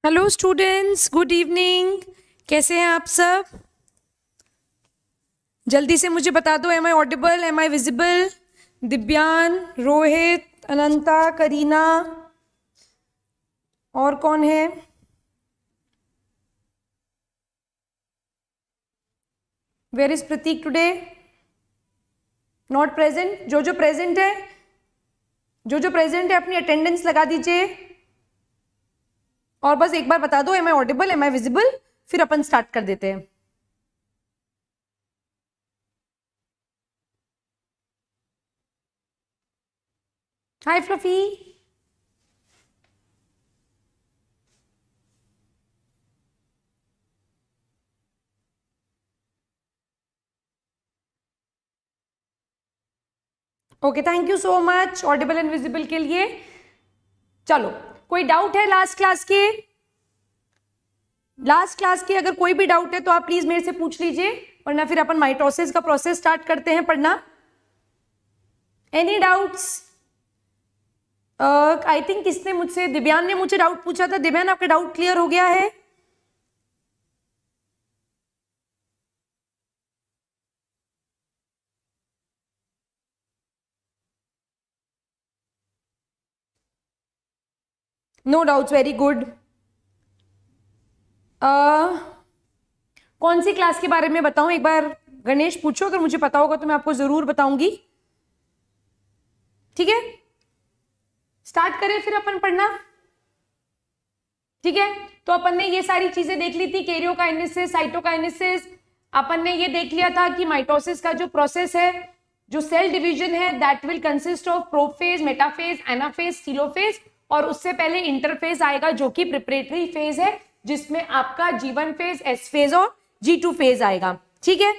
Hello students, good evening. कैसे हैं आप सब? जल्दी से मुझे बता दो, am I audible, am I visible? Divyan, Rohit, Ananta, Kareena, और कौन है? Where is Prateek today? Not present. जो प्रेजेंट है, जो प्रेजेंट है अपनी अटेंडेंस लगा दीजिए। और बस एक बार बता दो, am I audible, am I visible, फिर अपन स्टार्ट कर देते हैं। Hi fluffy. Okay, thank you so much audible and visible के लिए। चलो, कोई डाउट है लास्ट क्लास के? लास्ट क्लास के अगर कोई भी डाउट है तो आप प्लीज मेरे से पूछ लीजिए, वरना फिर अपन माइटोसिस का प्रोसेस स्टार्ट करते हैं पढ़ना। Any doubts? आई थिंक किसने मुझसे, दिव्यान ने मुझे डाउट पूछा था। दिव्यान, आपका डाउट क्लियर हो गया है? No doubts, very good. कौन सी क्लास के बारे में बताऊं? एक बार गणेश पूछो, अगर मुझे पता होगा तो मैं आपको जरूर बताऊंगी। ठीक है, स्टार्ट करें फिर अपन पढ़ना। ठीक है, तो अपन ने ये सारी चीजें देख ली थी, कैरियोकाइनेसिस, साइटोकाइनेसिस। अपन ने ये देख लिया था कि माइटोसिस का जो प्रोसेस है, जो सेल डिवीजन है, that will consist of prophase, metaphase, anaphase, telophase, और उससे पहले इंटरफेज आएगा जो कि प्रिपरेटरी फेज है, जिसमें आपका G1 फेज, S फेज और G2 फेज आएगा। ठीक है,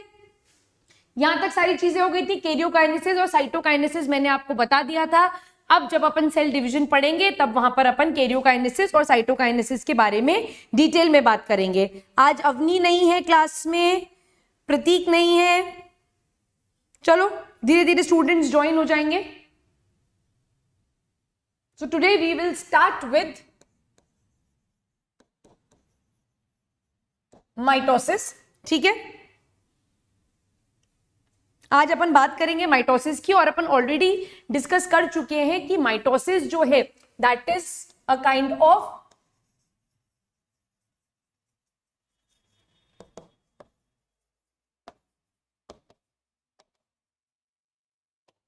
यहां तक सारी चीजें हो गई थी। कैरियोकाइनेसिस और साइटोकाइनेसिस मैंने आपको बता दिया था। अब जब अपन सेल डिवीजन पढ़ेंगे तब वहां पर अपन कैरियोकाइनेसिस और साइटोकाइनेसिस के बारे में डिटेल में बात करेंगे। आज अवनी नहीं है क्लास में, प्रतीक नहीं है। चलो धीरे धीरे स्टूडेंट्स ज्वाइन हो जाएंगे। So today we will start with mitosis. ठीक है, आज अपन बात करेंगे माइटोसिस की, और अपन ऑलरेडी डिस्कस कर चुके हैं कि माइटोसिस जो है that is a kind of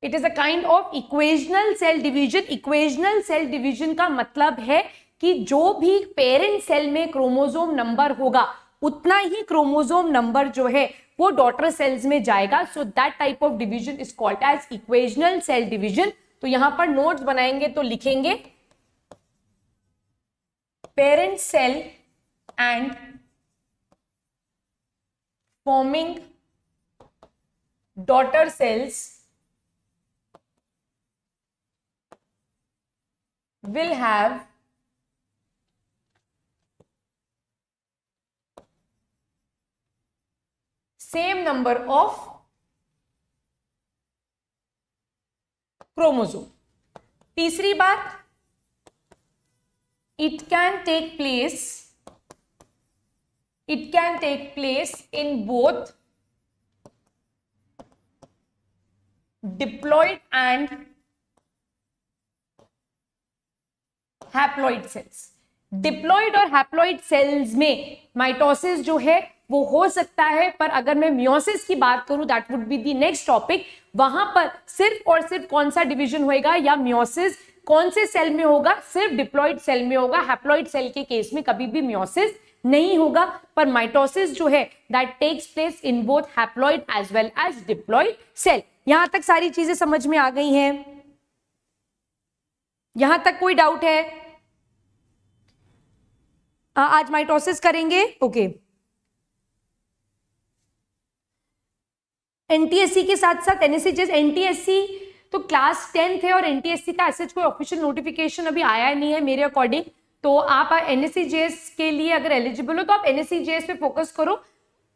it is a kind of equational cell division. Equational cell division का मतलब है कि जो भी पेरेंट सेल में क्रोमोसोम नंबर होगा, उतना ही क्रोमोसोम नंबर जो है वो डॉटर सेल्स में जाएगा। So that type of division is called as equational cell division. तो यहां पर नोट्स बनाएंगे तो लिखेंगे parent cell and forming daughter cells will have same number of chromosome. तीसरी बात, it can take place in both diploid and haploid cells. Diploid और haploid cells में माइटोसिस जो है वो हो सकता है, पर अगर मैं मियोसिस की बात करूं, that would be the next topic. वहां पर सिर्फ और सिर्फ कौन सा डिवीजन होएगा, या मियोसिस कौन से सेल में होगा? सिर्फ डिप्लॉइड सेल में होगा। हैप्लॉइड सेल के केस में कभी भी मियोसिस नहीं होगा। पर माइटोसिस जो है that takes place in both haploid as well as diploid cell. यहां तक सारी चीजें समझ में आ गई हैं? यहां तक कोई डाउट है? आज माइटोसिस करेंगे। ओके, एनटीएससी के साथ साथ एनएससी, जैसे एनटीएससी तो क्लास 10th है, और एनटीएससी का ऐसे कोई ऑफिशियल नोटिफिकेशन अभी आया नहीं है मेरे अकॉर्डिंग। तो आप एनएससी-जेएस के लिए अगर एलिजिबल हो तो आप एनएससी-जेएस पे फोकस करो।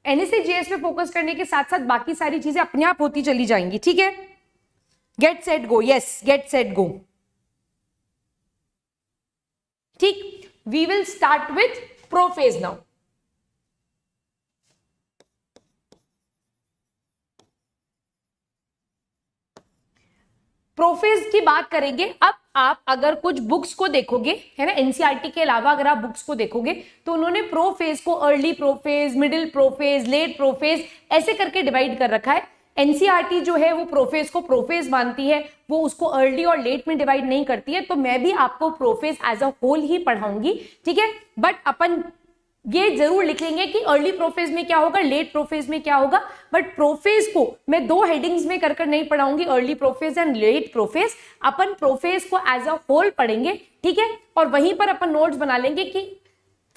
एनएससी-जेएस पे फोकस करने के साथ साथ बाकी सारी चीजें अपने आप होती चली जाएंगी। ठीक है, get set go. Yes, get set go. ठीक, we will start with prophase now. Prophase की बात करेंगे. अब आप अगर कुछ बुक्स को देखोगे, है ना, एनसीईआरटी के अलावा अगर आप बुक्स को देखोगे तो उन्होंने प्रोफेज को early prophase, middle prophase, late prophase ऐसे करके डिवाइड कर रखा है. एनसीईआरटी जो है वो प्रोफेज को प्रोफेज मानती है, वो उसको अर्ली और लेट में डिवाइड नहीं करती है. तो मैं भी आपको प्रोफेज एज अ होल ही पढ़ाऊंगी, ठीक है. बट अपन ये जरूर लिख लेंगे कि अर्ली प्रोफेज में क्या होगा, लेट प्रोफेज में क्या होगा. बट प्रोफेज को मैं दो हेडिंग्स में कर नहीं पढ़ाऊंगी, early prophase and late prophase. अपन प्रोफेज को एज अ होल पढ़ेंगे, ठीक है. और वहीं पर अपन नोट्स बना लेंगे कि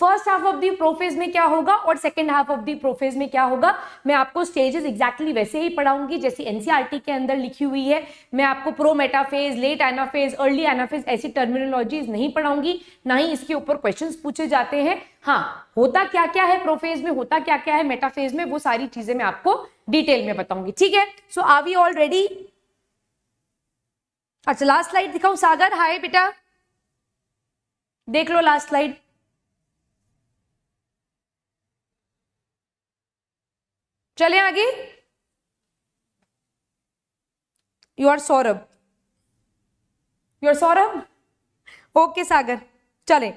first half of the prophase में क्या होगा और second half of the prophase में क्या होगा. मैं आपको स्टेजेस एग्जैक्टली वैसे ही पढ़ाऊंगी जैसी एनसीईआरटी के अंदर लिखी हुई है. मैं आपको prometaphase, late anaphase, early anaphase ऐसी टर्मिनोलॉजीज नहीं पढ़ाऊंगी, ना ही इसके ऊपर क्वेश्चंस पूछे जाते हैं. हाँ, होता क्या क्या है प्रोफेज में, होता क्या क्या है मेटाफेज में, वो सारी चीजें मैं आपको डिटेल में बताऊंगी, ठीक है. सो आर वी ऑल रेडी? अच्छा, लास्ट स्लाइड दिखाऊं? सागर हाय बेटा, देख लो लास्ट स्लाइड. चले आगे. You are Saurabh, you are Saurabh. Okay Sagar, चले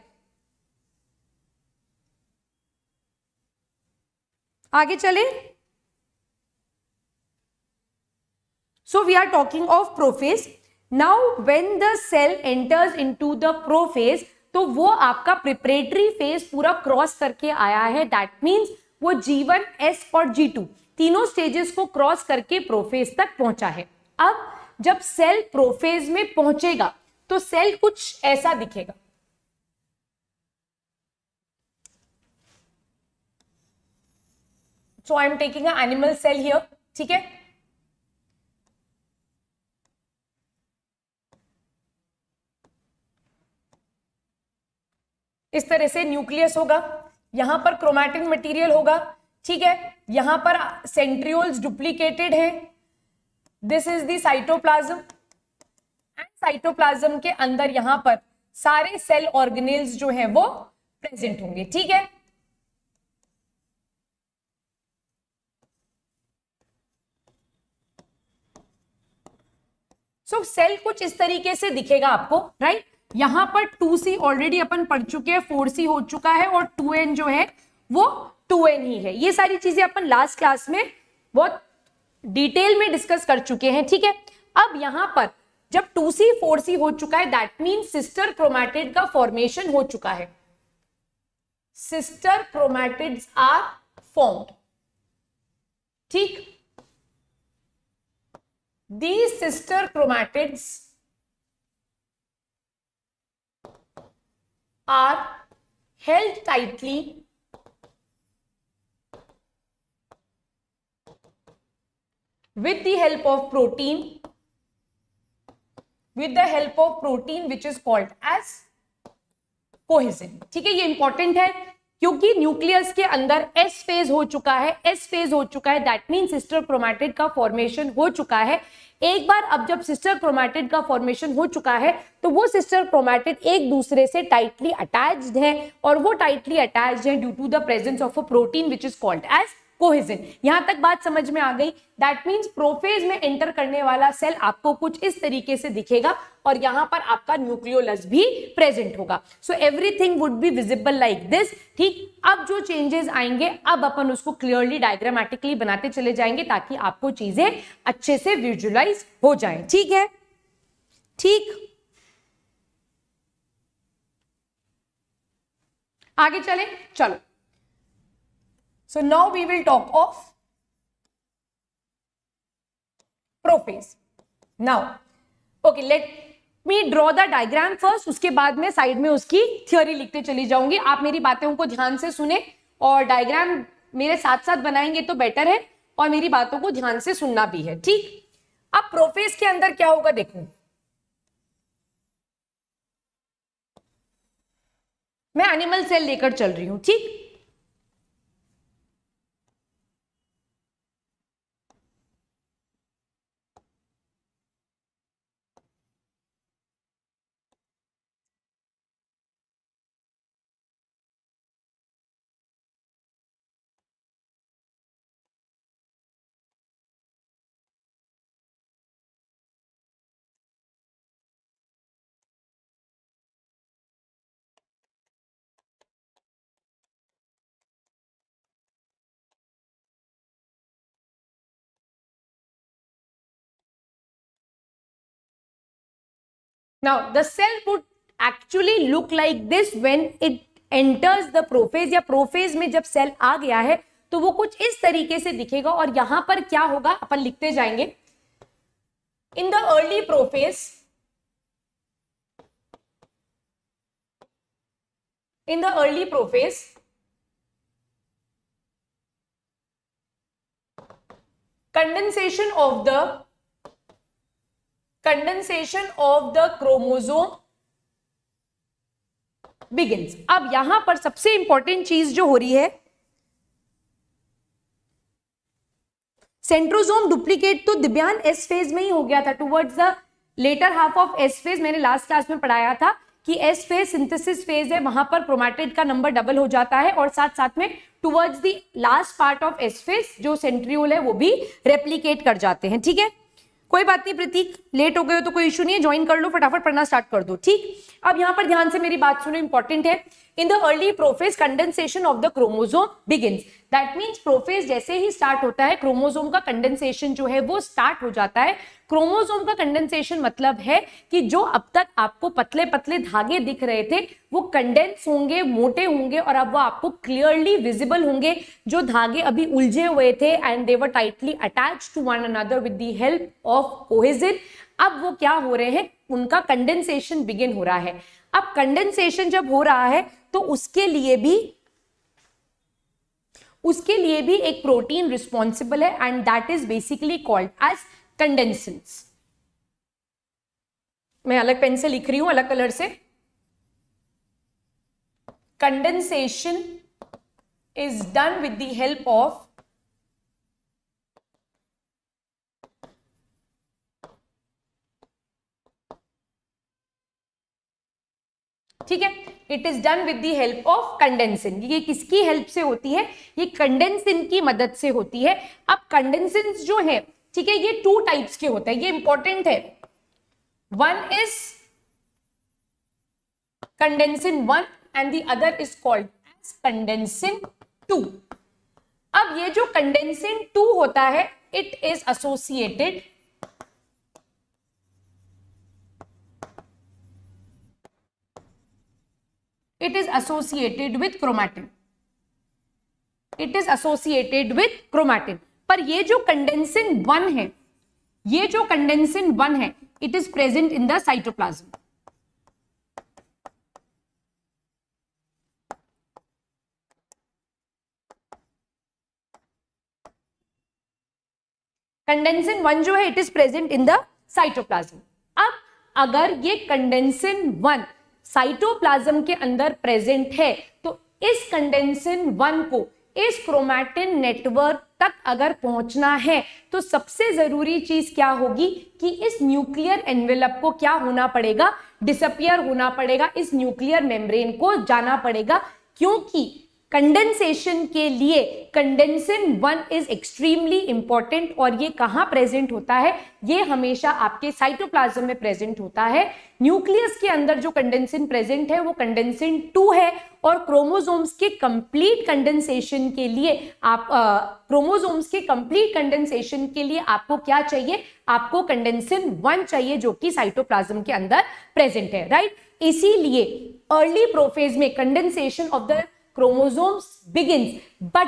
आगे चले. So we are talking of prophase. Now when the cell enters into the prophase, तो वो आपका प्रिपरेटरी फेज पूरा क्रॉस करके आया है. दैट मीन्स वो G1, S और G2 तीनों स्टेजेस को क्रॉस करके प्रोफेज तक पहुंचा है. अब जब सेल प्रोफेज में पहुंचेगा तो सेल कुछ ऐसा दिखेगा. So I am taking a animal cell here, ठीक है. इस तरह से न्यूक्लियस होगा, यहां पर क्रोमैटिन मटेरियल होगा, ठीक है. यहां पर सेंट्रियोल्स डुप्लीकेटेड है. This is the cytoplasm and cytoplasm के अंदर यहां पर सारे सेल ऑर्गेनेल्स जो हैं वो प्रेजेंट होंगे, ठीक है. सो सेल कुछ इस तरीके से दिखेगा आपको, राइट. यहां पर 2C ऑलरेडी अपन पढ़ चुके हैं, 4C हो चुका है और 2N जो है वो 2N ही है. ये सारी चीजें अपन लास्ट क्लास में बहुत डिटेल में डिस्कस कर चुके हैं, ठीक है. अब यहां पर जब 2C 4C हो चुका है, दैट मीन सिस्टर क्रोमैटिड का फॉर्मेशन हो चुका है. सिस्टर क्रोमैटिड्स आर फॉर्म्ड, ठीक. These sister chromatids are held tightly with the help of protein, which is called as cohesin. ठीक है, ये इंपॉर्टेंट है क्योंकि न्यूक्लियस के अंदर एस फेज हो चुका है. दैट मीन सिस्टर क्रोमैटिड का फॉर्मेशन हो चुका है. एक बार अब जब सिस्टर क्रोमैटिड का फॉर्मेशन हो चुका है तो वो सिस्टर क्रोमैटिड एक दूसरे से टाइटली अटैच्ड है और वो टाइटली अटैच्ड है due to the presence of a protein which is called as cohesin. यहां तक बात समझ में आ गई. दैट मीन्स प्रोफेज में एंटर करने वाला सेल आपको कुछ इस तरीके से दिखेगा और यहां पर आपका न्यूक्लियोलस भी प्रेजेंट होगा. So everything would be visible like this, ठीक. अब जो चेंजेस आएंगे अब अपन उसको क्लियरली डायग्रामेटिकली बनाते चले जाएंगे ताकि आपको चीजें अच्छे से विजुअलाइज हो जाए, ठीक है. ठीक, आगे चले, चलो. So now we will talk of prophase. Now, okay, let me draw the diagram first. उसके बाद में साइड में उसकी थ्योरी लिखते चली जाऊंगी. आप मेरी बातों को ध्यान से सुने और डायग्राम मेरे साथ साथ बनाएंगे तो बेटर है और मेरी बातों को ध्यान से सुनना भी है, ठीक. अब प्रोफेज के अंदर क्या होगा देखो. मैं एनिमल सेल लेकर चल रही हूं, ठीक. Now the cell would actually look like this when it enters the prophase, या प्रोफेज में जब सेल आ गया है तो वो कुछ इस तरीके से दिखेगा। और यहां पर क्या होगा, अपन लिखते जाएंगे, इन the early prophase, in the early prophase, condensation of the chromosome begins। अब यहां पर सबसे इंपॉर्टेंट चीज जो हो रही है, सेंट्रोसोम डुप्लीकेट तो दिव्यान एस फेज में ही हो गया था, towards the latter half of S phase. मैंने लास्ट क्लास में पढ़ाया था कि एस फेज सिंथेसिस फेज है, वहां पर क्रोमैटिड का नंबर डबल हो जाता है, और साथ साथ में towards the last part of S phase जो सेंट्रियोल है वो भी रेप्लिकेट कर जाते हैं। ठीक है, कोई बात नहीं प्रतीक, लेट हो गए हो तो कोई इशू नहीं है, ज्वाइन कर लो, फटाफट पढ़ना स्टार्ट कर दो। ठीक, अब यहां पर ध्यान से मेरी बात सुनो, इंपॉर्टेंट है। इन the early prophase condensation of the chromosome begins, that means prophase जैसे ही स्टार्ट होता है क्रोमोसोम का कंडेंसेशन जो है वो स्टार्ट हो जाता है। क्रोमोसोम का कंडेंसेशन मतलब है कि जो अब तक आपको पतले पतले धागे दिख रहे थे वो कंडेंस होंगे, मोटे होंगे, और अब वो आपको क्लियरली विजिबल होंगे। जो धागे अभी उलझे हुए थे and they were tightly attached to one another with the help of cohesion, अब वो क्या हो रहे हैं, उनका कंडेंसेशन बिगिन हो रहा है। अब कंडेंसेशन जब हो रहा है तो उसके लिए भी एक प्रोटीन रिस्पॉन्सिबल है and that is basically called as condensins. मैं अलग पेन से लिख रही हूं, अलग कलर से। Condensation is done with the help of ठीक है, it is done with the help of condensin. ये किसकी हेल्प से होती है, ये कंडेंसिन की मदद से होती है। अब कंडेंसिन जो है, ठीक है, ये टू टाइप्स के होते हैं, ये इंपॉर्टेंट है। One is condensin 1 and the other is called as condensin 2। अब ये जो कंडेंसिन 2 होता है, it is associated with chromatin। It is associated with chromatin. पर ये जो कंडेंसिन 1 है, it is present in the cytoplasm. Condensin 1 जो है, it is present in the cytoplasm. अब अगर ये कंडेंसिन 1 साइटोप्लाज्म के अंदर प्रेजेंट है तो इस कंडेंसिन 1 को इस क्रोमैटिन नेटवर्क तक अगर पहुंचना है तो सबसे जरूरी चीज क्या होगी कि इस न्यूक्लियर एनवेलप को क्या होना पड़ेगा, डिसअपियर होना पड़ेगा, इस न्यूक्लियर मेम्ब्रेन को जाना पड़ेगा। क्योंकि कंडेंसेशन के लिए कंडेंसिन 1 इज एक्सट्रीमली इंपॉर्टेंट, और ये कहां प्रेजेंट होता है, ये हमेशा आपके साइटोप्लाज्म में प्रेजेंट होता है। न्यूक्लियस के अंदर जो कंडेंसिन प्रेजेंट है वो कंडेंसिन 2 है, और क्रोमोसोम्स के कंप्लीट कंडेंसेशन के लिए आपको क्या चाहिए, आपको कंडेंसिन 1 चाहिए जो कि साइटोप्लाज्म के अंदर प्रेजेंट है, राइट। इसीलिए अर्ली प्रोफेज में condensation of the chromosomes begins, but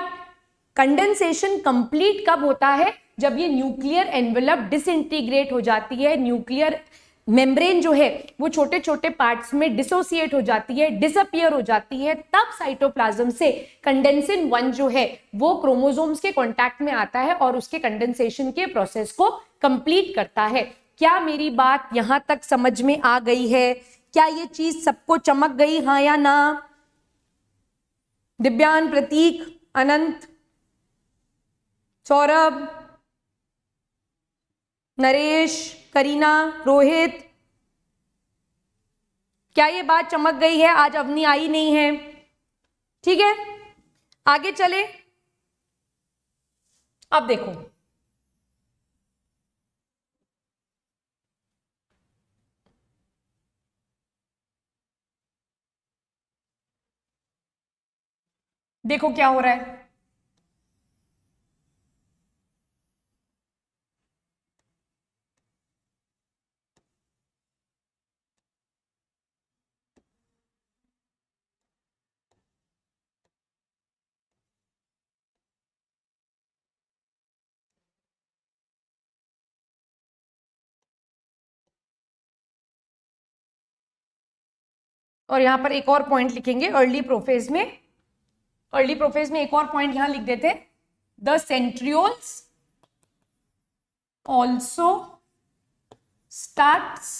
condensation complete कब होता है, जब ये न्यूक्लियर एनवेलप डिसइंटीग्रेट हो जाती है, न्यूक्लियर मेम्ब्रेन जो है वो छोटे छोटे पार्ट्स में डिसोसिएट हो जाती है, डिसअपियर हो जाती है, तब साइटोप्लाज्म से कंडेंसिन 1 जो है वो क्रोमोसोम्स के कांटेक्ट में आता है और उसके कंडेंसेशन के प्रोसेस को कंप्लीट करता है। क्या मेरी बात यहां तक समझ में आ गई है? क्या ये चीज सबको चमक गई, हाँ या ना? दिव्यान, प्रतीक, अनंत, सौरभ, नरेश, करीना, रोहित, क्या ये बात चमक गई है? आज अवनी आई नहीं है, ठीक है, आगे चले। अब देखो, देखो क्या हो रहा है। और यहां पर एक और पॉइंट लिखेंगे अर्ली प्रोफेज में, अर्ली प्रोफेज में एक और पॉइंट यहां लिख देते, the centrioles also starts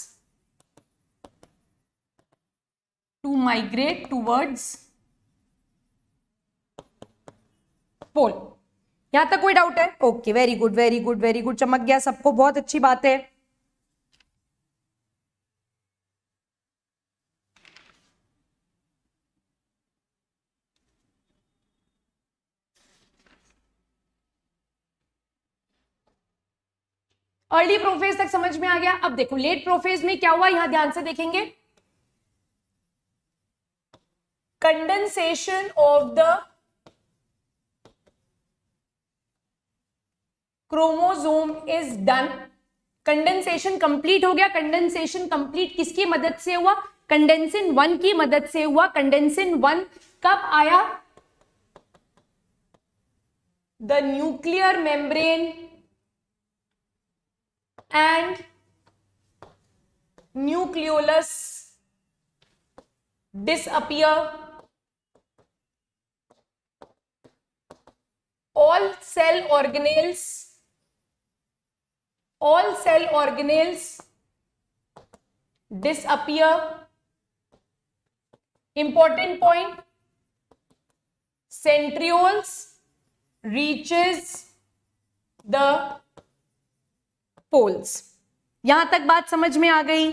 to migrate towards pole. यहां तक कोई डाउट है? Okay, very good very good very good, चमक गया सबको, बहुत अच्छी बात है। अर्ली प्रोफेज तक समझ में आ गया। अब देखो लेट प्रोफेज में क्या हुआ, यहां ध्यान से देखेंगे, condensation of the chromosome is done. Condensation complete हो गया। कंडेंसेशन कंप्लीट किसकी मदद से हुआ? कंडेंसिन 1 की मदद से हुआ। कंडेंसिन 1 कब आया? The nuclear membrane and nucleolus disappear, all cell organelles disappear. Important point, centrioles reaches the poles. यहां तक बात समझ में आ गई?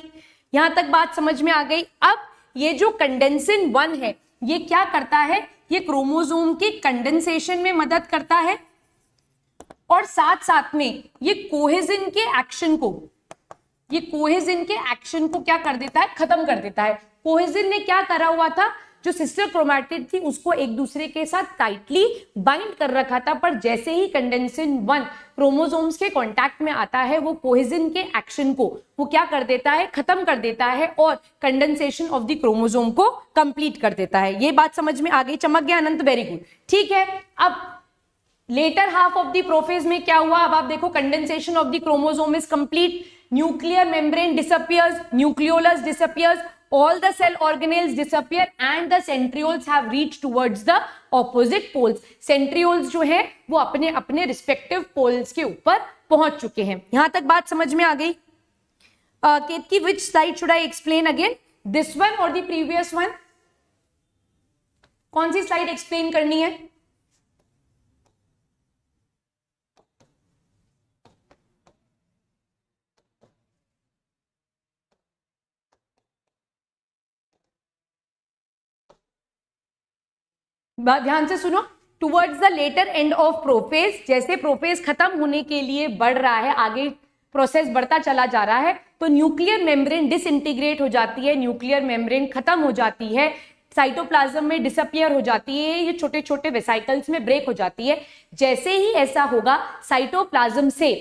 यहां तक बात समझ में आ गई। अब ये जो कंडेंसिन 1 है ये क्या करता है? ये क्रोमोसोम के कंडेंसेशन में मदद करता है और साथ साथ में ये कोहेजन के एक्शन को क्या कर देता है? खत्म कर देता है। कोहेजन ने क्या करा हुआ था? जो सिस्टर क्रोमैटिड थी उसको एक दूसरे के साथ टाइटली बाइंड कर रखा था, पर जैसे ही कंडेंसिन 1 क्रोमोसोम्स के कांटेक्ट में आता है वो कोहेजन के एक्शन को वो क्या कर देता है? खत्म कर देता है और कंडेंसेशन ऑफ द क्रोमोसोम को कंप्लीट कर देता है। ये बात समझ में आ गई? चमक गया अनंत? वेरी गुड, ठीक है। अब later half of the prophase में क्या हुआ? अब आप देखो, condensation of the chromosome is complete, nuclear membrane disappears, nucleolus disappears, all the cell organelles disappear and the centrioles have reached towards the opposite poles. centrioles जो है वो अपने अपने respective poles के ऊपर पहुंच चुके हैं। यहां तक बात समझ में आ गई? केतकी, which slide should I explain again? This one or the previous one? कौन सी स्लाइड एक्सप्लेन करनी है? ध्यान से सुनो, towards the later end of prophase, जैसे प्रोफेज खत्म होने के लिए बढ़ रहा है, आगे प्रोसेस बढ़ता चला जा रहा है, तो न्यूक्लियर मेम्ब्रेन डिसइंटीग्रेट हो जाती है, न्यूक्लियर मेम्ब्रेन खत्म हो जाती है, साइटोप्लाज्म में डिसअपियर हो जाती है, ये छोटे छोटे वेसिकल्स में ब्रेक हो जाती है। जैसे ही ऐसा होगा, साइटोप्लाज्म से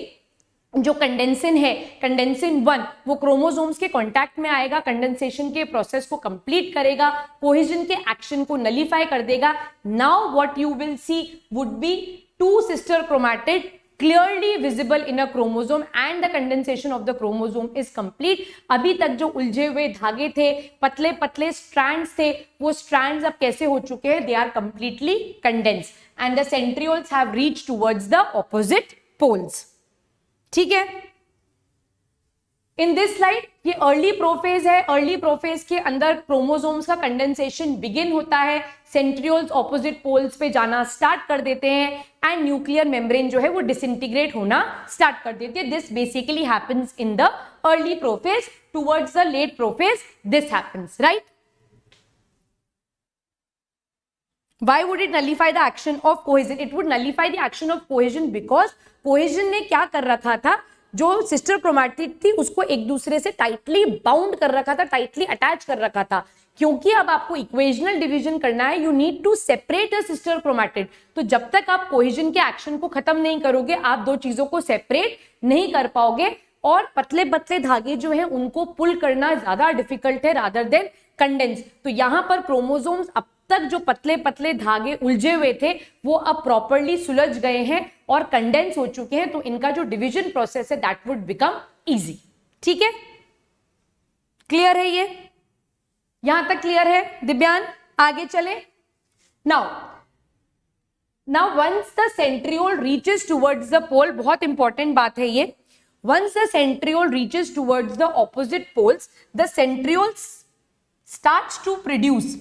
जो कंडेंसिन है, कंडेंसिन 1, वो क्रोमोसोम्स के कांटेक्ट में आएगा, कंडेंसेशन के प्रोसेस को कंप्लीट करेगा, कोहेजन के एक्शन को नलीफाई कर देगा। Now what you will see would be 2 sister chromatid clearly visible in a chromosome and the condensation of the chromosome is complete. अभी तक जो उलझे हुए धागे थे, पतले पतले strands थे, वो strands अब कैसे हो चुके हैं? They are completely condensed and the centrioles have reached towards the opposite poles. ठीक है? इन दिस स्लाइड ये अर्ली प्रोफेज है। अर्ली प्रोफेज के अंदर क्रोमोसोम्स का कंडेंसेशन बिगिन होता है, सेंट्रियोल्स ऑपोजिट पोल्स पे जाना स्टार्ट कर देते हैं एंड न्यूक्लियर मेम्ब्रेन जो है वो डिसइंटीग्रेट होना स्टार्ट कर देती है। This basically happens in the early prophase. Towards the late prophase this happens, right? Why would it nullify the action of cohesion? It would nullify the action of cohesion because cohesion ने क्या कर रखा था? जो sister chromatid थी उसको एक दूसरे से टाइटली बाउंड कर रखा था, टाइटली अटैच कर रखा था। क्योंकि अब आपको इक्वेशनल डिवीजन करना है, you need to separate a sister chromatid. तो जब तक आप कोहेजन के एक्शन को खत्म नहीं करोगे, आप दो चीजों को सेपरेट नहीं कर पाओगे और पतले पतले धागे जो है उनको पुल करना ज्यादा डिफिकल्ट है रादर देन कंडेंस। तो यहां पर क्रोमोसोम्स अब तक जो पतले पतले धागे उलझे हुए थे वो अब प्रॉपर्ली सुलझ गए हैं और कंडेंस हो चुके हैं, तो इनका जो डिवीजन प्रोसेस है दैट वुड बिकम इजी। ठीक है, क्लियर है ये? यहां तक क्लियर है दिव्यान? आगे चले। Now once the centriole reaches towards the pole, बहुत इंपॉर्टेंट बात है ये, once the centriole reaches towards the opposite poles, the centrioles starts to produce,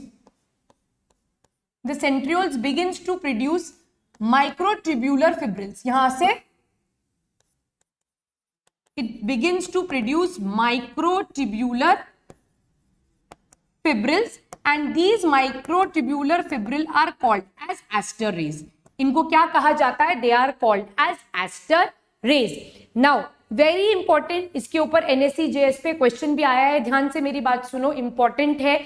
the centrioles begins to produce microtubular fibrils. यहां से it begins to produce microtubular fibrils and these microtubular fibrils are called as Astor rays. इनको क्या कहा जाता है? They are called as Astor rays. Now very important, इसके ऊपर NSE JS पे क्वेश्चन भी आया है, ध्यान से मेरी बात सुनो, इंपॉर्टेंट है।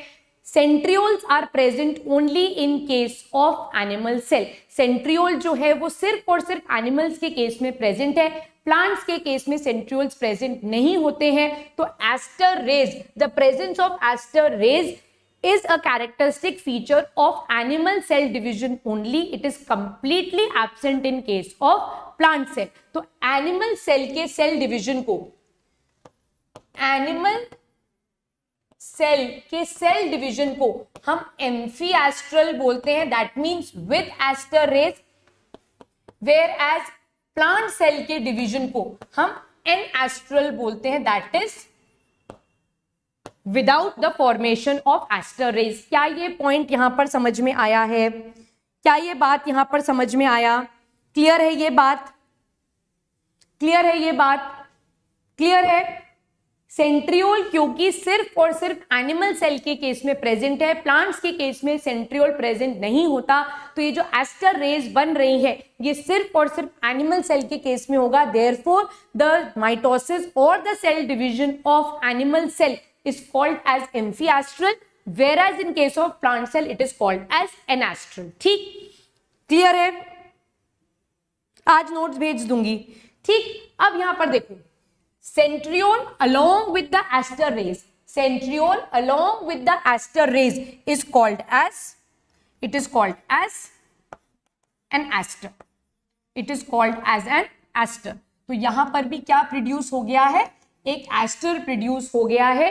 Centrioles are present only in case of animal cell. Centriole जो है वो सिर्फ और सिर्फ एनिमल्स के केस में प्रेजेंट है, प्लांट्स के केस में सेंट्रियोल्स प्रेजेंट नहीं होते हैं। तो aster rays, the presence of aster rays is a characteristic feature of animal cell division only. It is completely absent in case of plant cell. तो animal cell के cell division को, animal cell के cell division को हम amphiastral बोलते हैं, that means with aster rays, whereas plant cell के division को हम anastral बोलते हैं, that is without the formation of aster rays. क्या ये पॉइंट यहां पर समझ में आया है? क्या ये बात यहां पर समझ में आया? क्लियर है ये बात? क्लियर है ये बात? क्लियर है? सेंट्रियोल क्योंकि सिर्फ और सिर्फ एनिमल सेल के केस में प्रेजेंट है, प्लांट्स के केस में सेंट्रियोल प्रेजेंट नहीं होता, तो ये जो एस्टर रेज बन रही है ये सिर्फ और सिर्फ एनिमल सेल के केस में होगा। देयरफॉर द माइटोसिस और the cell division of animal cell is called as amphiastral, whereas in case of plant cell it is called as anastral. ठीक, क्लियर है? आज नोट्स भेज दूंगी। ठीक, अब यहां पर देखो, centriole along with the aster rays, centriole along with the aster rays is called as, it is called as an aster, it is called as an aster. तो यहां पर भी क्या प्रोड्यूस हो गया है? एक एस्टर प्रोड्यूस हो गया है।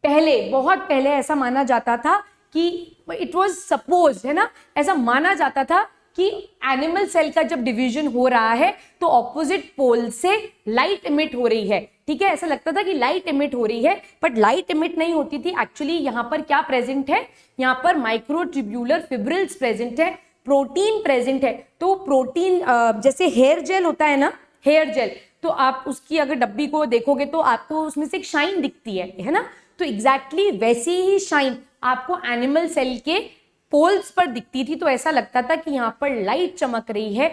पहले, बहुत पहले ऐसा माना जाता था कि इट वाज सपोज, है ना, ऐसा माना जाता था कि एनिमल सेल का जब डिवीजन हो रहा है तो ऑपोजिट पोल से लाइट इमिट हो रही है। ठीक है, ऐसा लगता था कि लाइट इमिट हो रही है, बट लाइट इमिट नहीं होती थी। एक्चुअली यहाँ पर क्या प्रेजेंट है? यहाँ पर माइक्रोट्यूब्यूलर फिब्रिल्स प्रेजेंट है, प्रोटीन प्रेजेंट है। तो प्रोटीन, जैसे हेयर जेल होता है ना, हेयर जेल, तो आप उसकी अगर डब्बी को देखोगे तो आपको उसमें से एक शाइन दिखती है ना, तो एग्जैक्टली वैसी ही शाइन आपको एनिमल सेल के पोल्स पर दिखती थी। तो ऐसा लगता था कि यहाँ पर लाइट चमक रही है,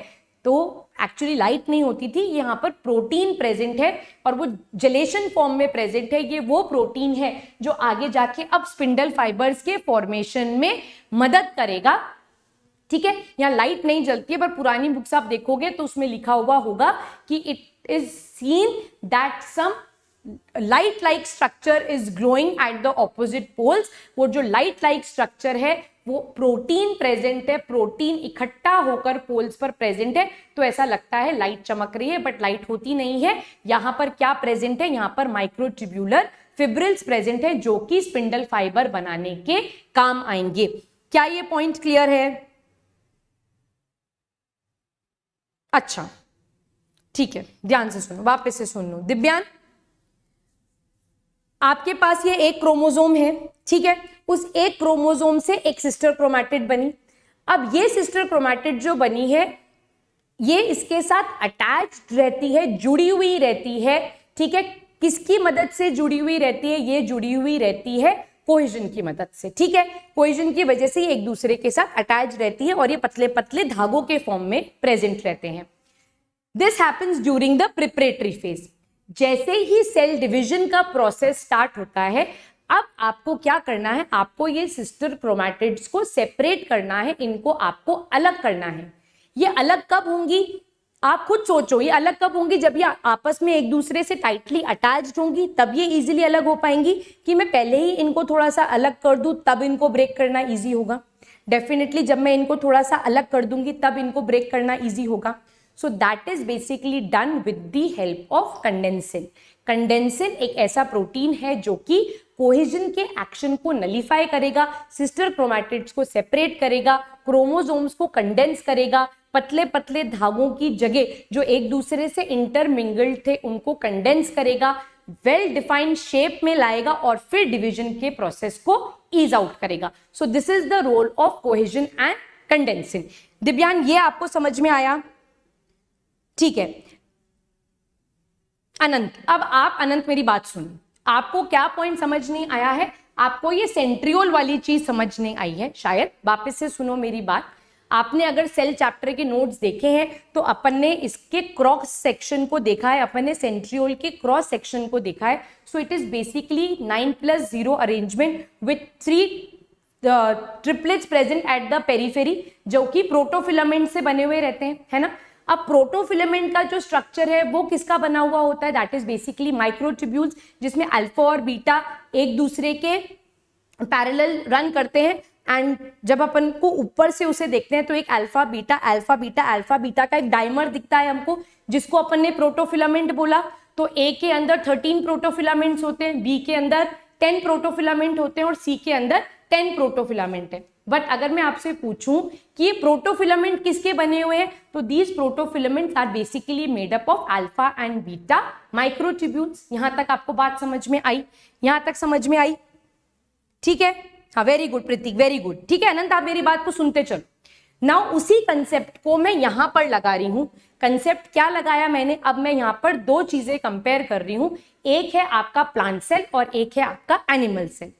तो एक्चुअली लाइट नहीं होती थी, यहाँ पर प्रोटीन प्रेजेंट है और वो जेलेशन फॉर्म में प्रेजेंट है। ये वो प्रोटीन है जो आगे जाके अब स्पिंडल फाइबर्स के फॉर्मेशन में मदद करेगा। ठीक है, यहाँ लाइट नहीं जलती है, पर पुरानी बुक्स आप देखोगे तो उसमें लिखा हुआ होगा कि it is seen that some light like structure is growing at the opposite poles. वो जो लाइट लाइक स्ट्रक्चर है वो प्रोटीन प्रेजेंट है, प्रोटीन इकट्ठा होकर पोल्स पर प्रेजेंट है। तो ऐसा लगता है लाइट चमक रही है, बट लाइट होती नहीं है। यहाँ पर क्या प्रेजेंट है? यहाँ पर माइक्रोट्यूब्यूलर फिब्रिल्स प्रेजेंट है जो कि स्पिंडल फाइबर बनाने के काम आएंगे। क्या ये पॉइंट क्लियर है? अच्छा, ठीक है, ध्यान से सुनो, वापस से सुन लो। दिव्यान, आपके पास ये एक क्रोमोसोम है, ठीक है, उस एक क्रोमोसोम से एक सिस्टर क्रोमैटिड बनी। अब ये सिस्टर क्रोमैटिड जो बनी है ये इसके साथ अटैच्ड रहती है, जुड़ी हुई रहती है। ठीक है, किसकी मदद से जुड़ी हुई रहती है? ये जुड़ी हुई रहती है कोहेजन की मदद से। ठीक है, कोहेजन की वजह से ये एक दूसरे के साथ अटैच रहती है और ये पतले पतले धागों के फॉर्म में प्रेजेंट रहते हैं। This happens during the preparatory phase. जैसे ही सेल डिवीजन का प्रोसेस स्टार्ट होता है, अब आपको क्या करना है? आपको ये सिस्टर क्रोमैटिड्स को सेपरेट करना है, इनको आपको अलग करना है। ये अलग कब होंगी? आप खुद सोचो, ये अलग कब होंगी? जब ये आपस में एक दूसरे से टाइटली अटैच्ड होंगी, तब ये इजीली अलग हो पाएंगी। कि मैं पहले ही इनको थोड़ा सा अलग कर दूं तब इनको ब्रेक करना इजी होगा? डेफिनेटली जब मैं इनको थोड़ा सा अलग कर दूंगी तब इनको ब्रेक करना इजी होगा। So that is basically done with the help of condensin. Condensin एक ऐसा प्रोटीन है जो कि कोहेजन के एक्शन को नलीफाई करेगा, सिस्टर क्रोमैटिड्स को सेपरेट करेगा, क्रोमोसोम्स को कंडेंस करेगा, पतले पतले धागों की जगह जो एक दूसरे से इंटरमिंगल्ड थे उनको कंडेंस करेगा, वेल डिफाइंड शेप में लाएगा और फिर डिवीजन के प्रोसेस को ईज आउट करेगा. So this is the role of cohesin and condensin. Divyan, ये आपको समझ में आया? ठीक है. अनंत, अब आप अनंत मेरी बात सुनिए. आपको क्या पॉइंट समझ नहीं आया है? आपको ये सेंट्रियोल वाली चीज समझ नहीं आई है शायद. वापस से सुनो मेरी बात. आपने अगर सेल चैप्टर के नोट्स देखे हैं तो अपन ने इसके क्रॉस सेक्शन को देखा है, अपन ने सेंट्रियोल के क्रॉस सेक्शन को देखा है. So it is basically 9+0 arrangement with 3 triplets present at the periphery, जो कि प्रोटोफिलामेंट से बने हुए रहते हैं, है ना. अब प्रोटोफिलामेंट का जो स्ट्रक्चर है वो किसका बना हुआ होता है? दैट इज बेसिकली माइक्रोट्यूब्यूल्स, जिसमें अल्फा और बीटा एक दूसरे के पैरेलल रन करते हैं. एंड जब अपन को ऊपर से उसे देखते हैं तो एक alpha beta alpha beta alpha beta का एक डाइमर दिखता है हमको, जिसको अपन ने प्रोटोफिलामेंट बोला. तो ए के अंदर 13 प्रोटोफिलामेंट्स होते हैं, बी के अंदर 10 प्रोटोफिलामेंट होते हैं और सी के अंदर 10 प्रोटोफिलामेंट है. बट अगर मैं आपसे पूछूं कि ये प्रोटोफिलामेंट किसके बने हुए हैं, तो these protofilaments are basically made up of alpha and beta microtubules. यहां तक आपको बात समझ में आई? यहां तक समझ में आई? ठीक है. हाँ, वेरी गुड प्रतीक, वेरी गुड. ठीक है अनंत, आप मेरी बात को सुनते चलो. नाउ उसी कंसेप्ट को मैं यहां पर लगा रही हूं. कंसेप्ट क्या लगाया मैंने? अब मैं यहां पर दो चीजें कंपेयर कर रही हूं. एक है आपका प्लांट सेल और एक है आपका एनिमल सेल.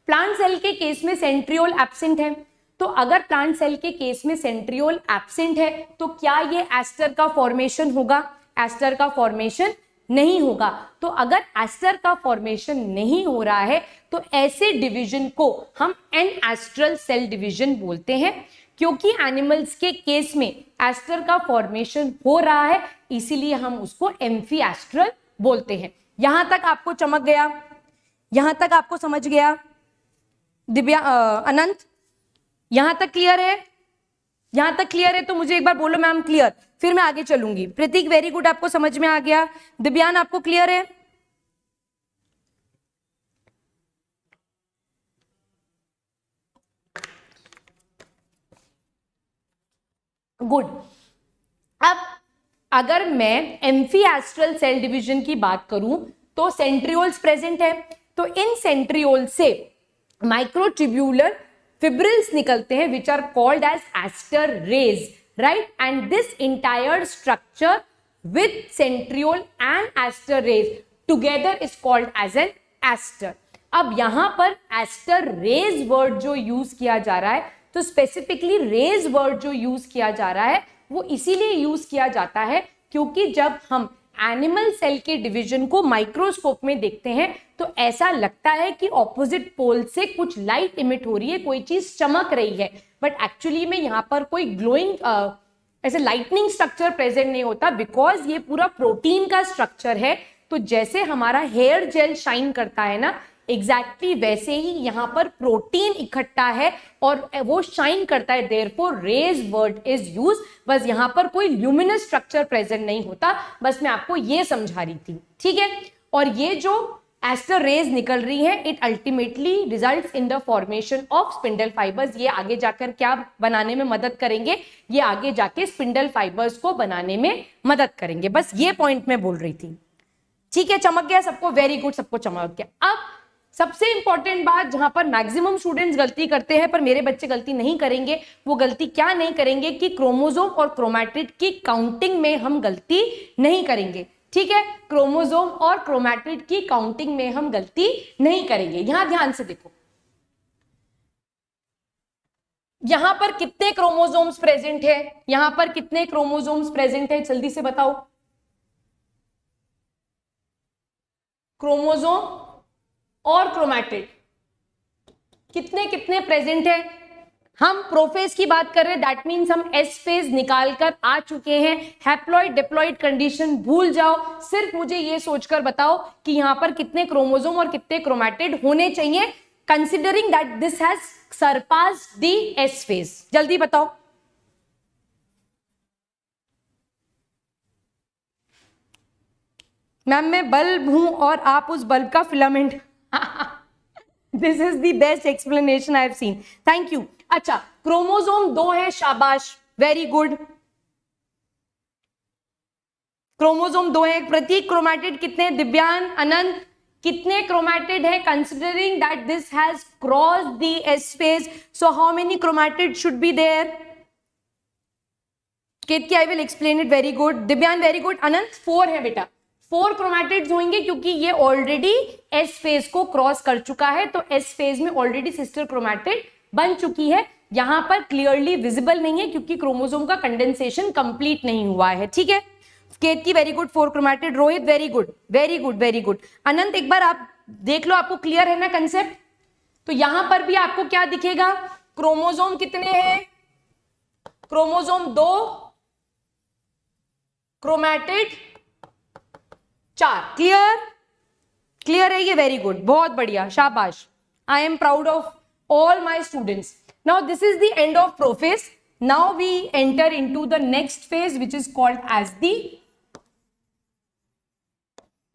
प्लांट सेल के केस में सेंट्रियोल एब्सेंट है. तो अगर प्लांट सेल के केस में सेंट्रियोल एब्सेंट है तो क्या ये एस्टर का फॉर्मेशन होगा? एस्टर का फॉर्मेशन नहीं होगा. तो अगर एस्टर का फॉर्मेशन नहीं हो रहा है तो ऐसे डिवीजन को हम एनएस्ट्रल सेल डिवीजन बोलते हैं, क्योंकि एनिमल्स के केस में एस्टर का फॉर्मेशन हो रहा है, इसीलिए हम उसको एम्फीएस्ट्रल बोलते हैं. यहां तक आपको चमक गया? यहां तक आपको समझ गया? दिव्या, अनंत, यहां तक क्लियर है? यहां तक क्लियर है तो मुझे एक बार बोलो मैम क्लियर, फिर मैं आगे चलूंगी. प्रतीक, वेरी गुड, आपको समझ में आ गया. दिव्यान, आपको क्लियर है? गुड. अब अगर मैं एम्फीएस्ट्रल सेल डिवीजन की बात करूं तो सेंट्रियोल्स प्रेजेंट है. तो इन सेंट्रियोल से माइक्रोट्यूब्यूलर फिब्रिल्स निकलते हैं which are called as aster rays, right. And this entire structure with centriole and aster rays together is called as an aster. अब यहां पर एस्टर रेज वर्ड जो यूज किया जा रहा है, तो स्पेसिफिकली रेज वर्ड जो यूज किया जा रहा है वो इसीलिए यूज किया जाता है क्योंकि जब हम एनिमल सेल के डिवीजन को माइक्रोस्कोप में देखते हैं तो ऐसा लगता है कि ऑपोजिट पोल से कुछ लाइट इमिट हो रही है, कोई चीज चमक रही है, बट एक्चुअली में यहाँ पर कोई ग्लोइंग ऐसे लाइटनिंग स्ट्रक्चर प्रेजेंट नहीं होता, बिकॉज ये पूरा प्रोटीन का स्ट्रक्चर है. तो जैसे हमारा हेयर जेल शाइन करता है ना, एग्जैक्टली वैसे ही यहाँ पर प्रोटीन इकट्ठा है और वो शाइन करता है. Therefore rays word is use. बस यहाँ पर कोई ल्यूमिनस स्ट्रक्चर प्रेजेंट नहीं होता, बस मैं आपको ये समझा रही थी. ठीक है. और ये जो एस्टर रेज निकल रही है, it ultimately results in the formation of spindle fibres. ये आगे जाकर क्या बनाने में मदद करेंगे? ये आगे जाके स्पिंडल फाइबर्स को बनाने में मदद करेंगे. बस ये पॉइंट मैं बोल रही थी. ठीक है, चमक गया सबको? वेरी गुड, सबको चमक गया. अब सबसे इंपॉर्टेंट बात जहां पर मैक्सिमम स्टूडेंट्स गलती करते हैं पर मेरे बच्चे गलती नहीं करेंगे, वो गलती क्या नहीं करेंगे कि क्रोमोसोम और क्रोमैटिड की काउंटिंग में हम गलती नहीं करेंगे. ठीक है, क्रोमोसोम और क्रोमैटिड की काउंटिंग में हम गलती नहीं करेंगे. यहां ध्यान से देखो, यहां पर कितने क्रोमोसोम्स प्रेजेंट है? यहां पर कितने क्रोमोसोम्स प्रेजेंट है? जल्दी से बताओ. क्रोमोसोम और क्रोमैटिड कितने कितने प्रेजेंट है? हम प्रोफेज की बात कर रहे हैं, दैट मीन्स हम एस फेज निकाल कर आ चुके हैं. हैप्लॉइड डिप्लॉइड कंडीशन भूल जाओ, सिर्फ मुझे ये सोचकर बताओ कि यहां पर कितने क्रोमोसोम और कितने क्रोमैटिड होने चाहिए, considering that this has surpassed the S phase. जल्दी बताओ. मैम मैं बल्ब हूं और आप उस बल्ब का filament. This is the best explanation I have seen, thank you. अच्छा, क्रोमोसोम 2 है, शाबाश, वेरी गुड। क्रोमोसोम 2 है। प्रतीक, क्रोमैटिड कितने? दिव्यान, अनंत, कितने क्रोमैटिड है? Considering that this has cross the S phase, so how many chromatid should be there? Ketaki, I will explain it, very good. Divyan, very good. Anant, 4 है बेटा, 4 chromatids होंगे क्योंकि ये ऑलरेडी एस फेज को क्रॉस कर चुका है, तो एस फेज में ऑलरेडी सिस्टर क्रोमैटिड बन चुकी है। यहां पर क्लियरली विजिबल नहीं है क्योंकि क्रोमोसोम का कंडेंसेशन कंप्लीट नहीं हुआ है, ठीक है। Ketaki, very good, 4 chromatid. Rohit, very good, very good, very good. Anant, एक बार आप देख लो, आपको क्लियर है ना कंसेप्ट? तो यहां पर भी आपको क्या दिखेगा? क्रोमोसोम कितने हैं? Chromosome 2, chromatid 4। क्लियर? क्लियर है ये? वेरी गुड, बहुत बढ़िया, शाबाश। I am proud of all my students. Now this is the end of prophase. Now we enter into the next phase which is called as the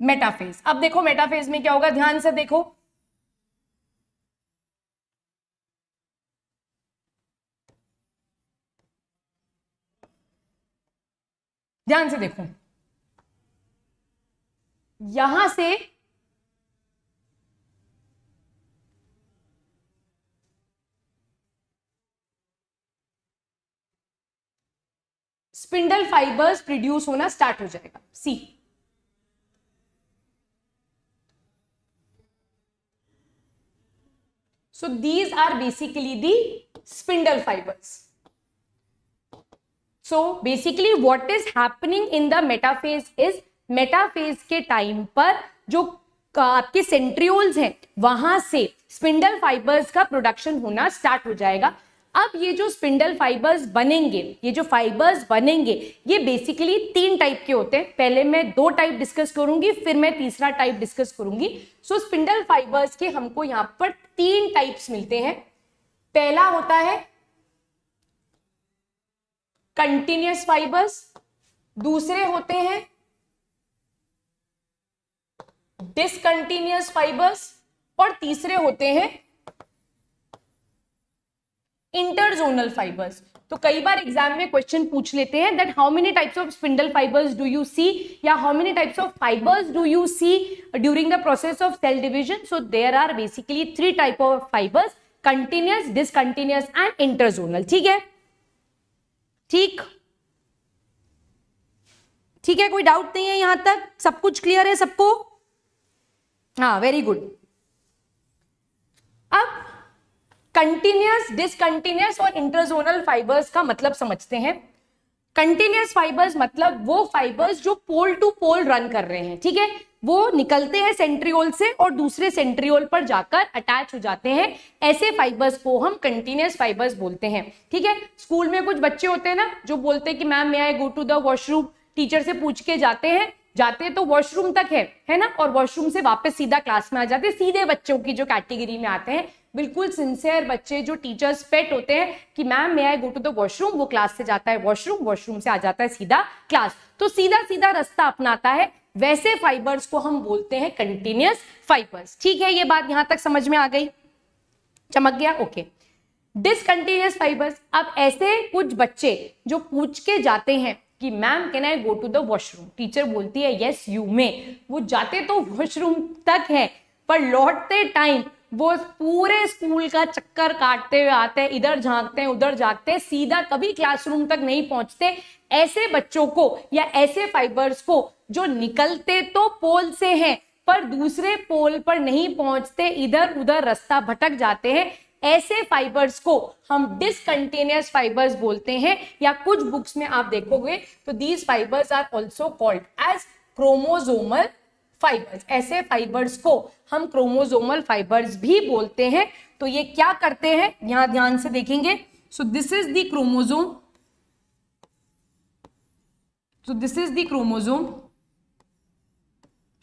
metaphase. अब देखो metaphase में क्या होगा, ध्यान से देखो। ध्यान से देखो, यहां से स्पिंडल फाइबर्स प्रोड्यूस होना स्टार्ट हो जाएगा। सी, so these are basically the spindle fibers. So basically what is happening in the metaphase is, metaphase के टाइम पर जो आपके सेंट्रियोल्स हैं वहां से स्पिंडल फाइबर्स का प्रोडक्शन होना स्टार्ट हो जाएगा। अब ये जो स्पिंडल फाइबर्स बनेंगे, ये जो फाइबर्स बनेंगे, ये बेसिकली 3 टाइप के होते हैं। पहले मैं 2 टाइप डिस्कस करूंगी, फिर मैं तीसरा टाइप डिस्कस करूंगी। सो स्पिंडल फाइबर्स के हमको यहां पर 3 टाइप्स मिलते हैं। पहला होता है कंटिन्यूअस फाइबर्स, दूसरे होते हैं डिसकंटिन्यूअस फाइबर्स, और तीसरे होते हैं इंटरजोनल फाइबर्स। तो कई बार एग्जाम में क्वेश्चन पूछ लेते हैं that how many types of spindle fibres do you see, या how many types of fibres do you see during the process of cell division. So there are basically 3 type of fibres, continuous, discontinuous and interzonal. ठीक है, ठीक, ठीक है, कोई doubt नहीं है यहां तक? सब कुछ क्लियर है सबको? हाँ, वेरी गुड। अब कंटिन्यूअस, डिसकंटिन्यूअस और इंटरजोनल फाइबर्स का मतलब समझते हैं। कंटिन्यूअस फाइबर्स मतलब वो फाइबर्स जो पोल टू पोल रन कर रहे हैं, ठीक है, वो निकलते हैं सेंट्रियोल से और दूसरे सेंट्रियोल पर जाकर अटैच हो जाते हैं। ऐसे फाइबर्स को हम कंटिन्यूअस फाइबर्स बोलते हैं। ठीक है, स्कूल में कुछ बच्चे होते हैं ना जो बोलते हैं कि ma'am may I go to the washroom, teacher से पूछ के जाते तो वॉशरूम तक है ना, और वॉशरूम से वापस सीधा क्लास में आ जाते। सीधे बच्चों की जो कैटेगरी में आते हैं, बिल्कुल सिंसियर बच्चे जो टीचर्स पेट होते हैं कि ma'am may I go to the washroom, वो क्लास से जाता है वॉशरूम, वॉशरूम से आ जाता है सीधा क्लास, तो सीधा सीधा रास्ता अपनाता है। वैसे फाइबर्स को हम बोलते हैं कंटिन्यूअस फाइबर्स। ठीक है, ये बात यहां तक समझ में आ गई? चमक गया? ओके। डिसकंटिन्यूअस फाइबर्स, अब ऐसे कुछ बच्चे जो पूछ के जाते हैं कि ma'am can I go to the washroom, teacher बोलती है यस यू में, वो जाते तो वॉशरूम तक है पर लौटते टाइम वो पूरे स्कूल का चक्कर काटते हुए आते हैं, इधर झांकते हैं उधर झांकते हैं, सीधा कभी क्लासरूम तक नहीं पहुंचते। ऐसे बच्चों को या ऐसे फाइबर्स को जो निकलते तो पोल से हैं पर दूसरे पोल पर नहीं पहुंचते, इधर उधर रास्ता भटक जाते हैं, ऐसे फाइबर्स को हम डिसकंटिन्यूअस फाइबर्स बोलते हैं। या कुछ बुक्स में आप देखोगे तो these fibres are also called as chromosomal fibres. ऐसे फाइबर्स को हम क्रोमोसोमल फाइबर्स भी बोलते हैं। तो ये क्या करते हैं, यहां ध्यान से देखेंगे। सो this is the chromosome, so this is the chromosome,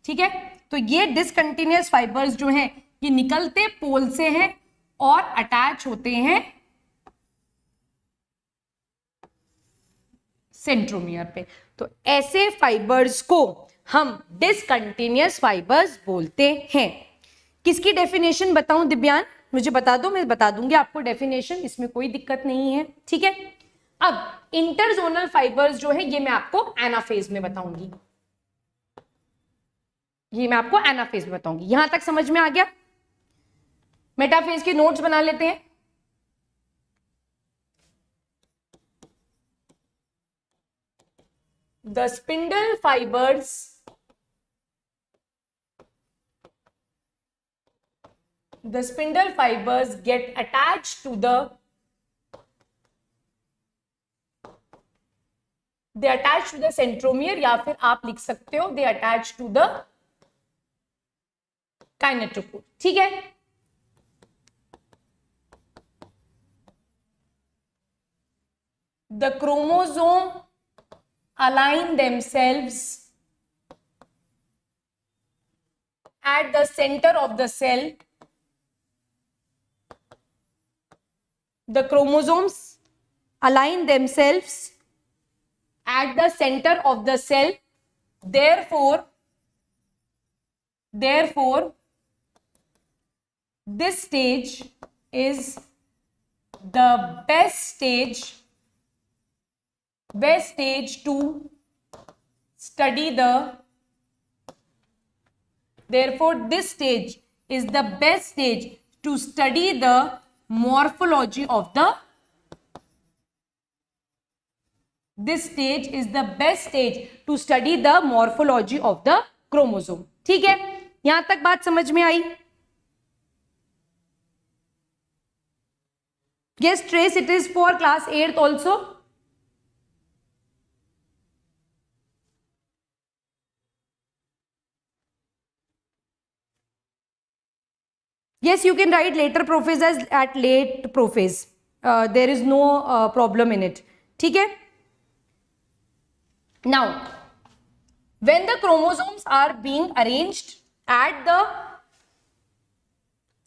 ठीक है। तो ये डिसकंटिन्यूअस फाइबर्स जो हैं ये निकलते पोल से हैं और अटैच होते हैं सेंट्रोमियर पे। तो ऐसे फाइबर्स को हम डिसकंटिन्यूअस फाइबर्स बोलते हैं। किसकी डेफिनेशन बताऊं दिव्यान, मुझे बता दो, मैं बता दूंगी आपको डेफिनेशन, इसमें कोई दिक्कत नहीं है, ठीक है। अब इंटरजोनल फाइबर्स जो है ये मैं आपको एनाफेज में बताऊंगी, ये मैं आपको एनाफेज में बताऊंगी। यहां तक समझ में आ गया? मेटाफेज के नोट्स बना लेते हैं। The spindle fibers get attached to the centromere, या फिर आप लिख सकते हो they attach to the kinetochore, ठीक है। The chromosome align themselves at the center of the cell. The chromosomes align themselves at the center of the cell. Therefore, this stage is the best stage to study the morphology of the chromosome, ठीक है। यहां तक बात समझ में आई? Yes, Trace, it is for class 8th also. Yes, you can write later prophase as at late prophase. There is no problem in it. ठीक है? Now, when the chromosomes are being arranged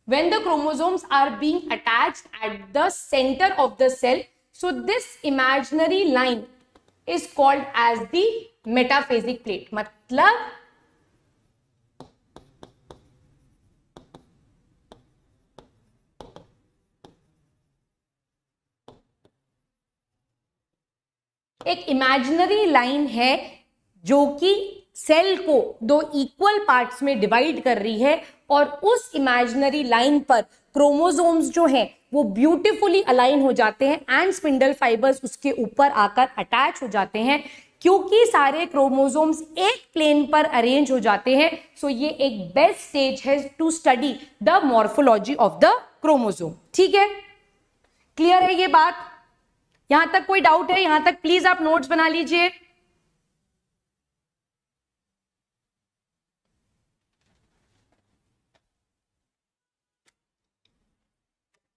when the chromosomes are being attached at the center of the cell, so this imaginary line is called as the metaphasic plate. मतलब एक imaginary line है जो कि cell को दो equal parts में divide कर रही है, और उस इमेजिनरी लाइन पर क्रोमोसोम्स जो हैं वो ब्यूटीफुली अलाइन हो जाते हैं एंड स्पिंडल फाइबर्स उसके ऊपर आकर अटैच हो जाते हैं। क्योंकि सारे क्रोमोसोम्स एक प्लेन पर अरेंज हो जाते हैं, सो ये एक बेस्ट स्टेज है to study the morphology of the chromosome, ठीक है। क्लियर है ये बात? यहां तक कोई डाउट है? यहां तक प्लीज आप नोट्स बना लीजिए।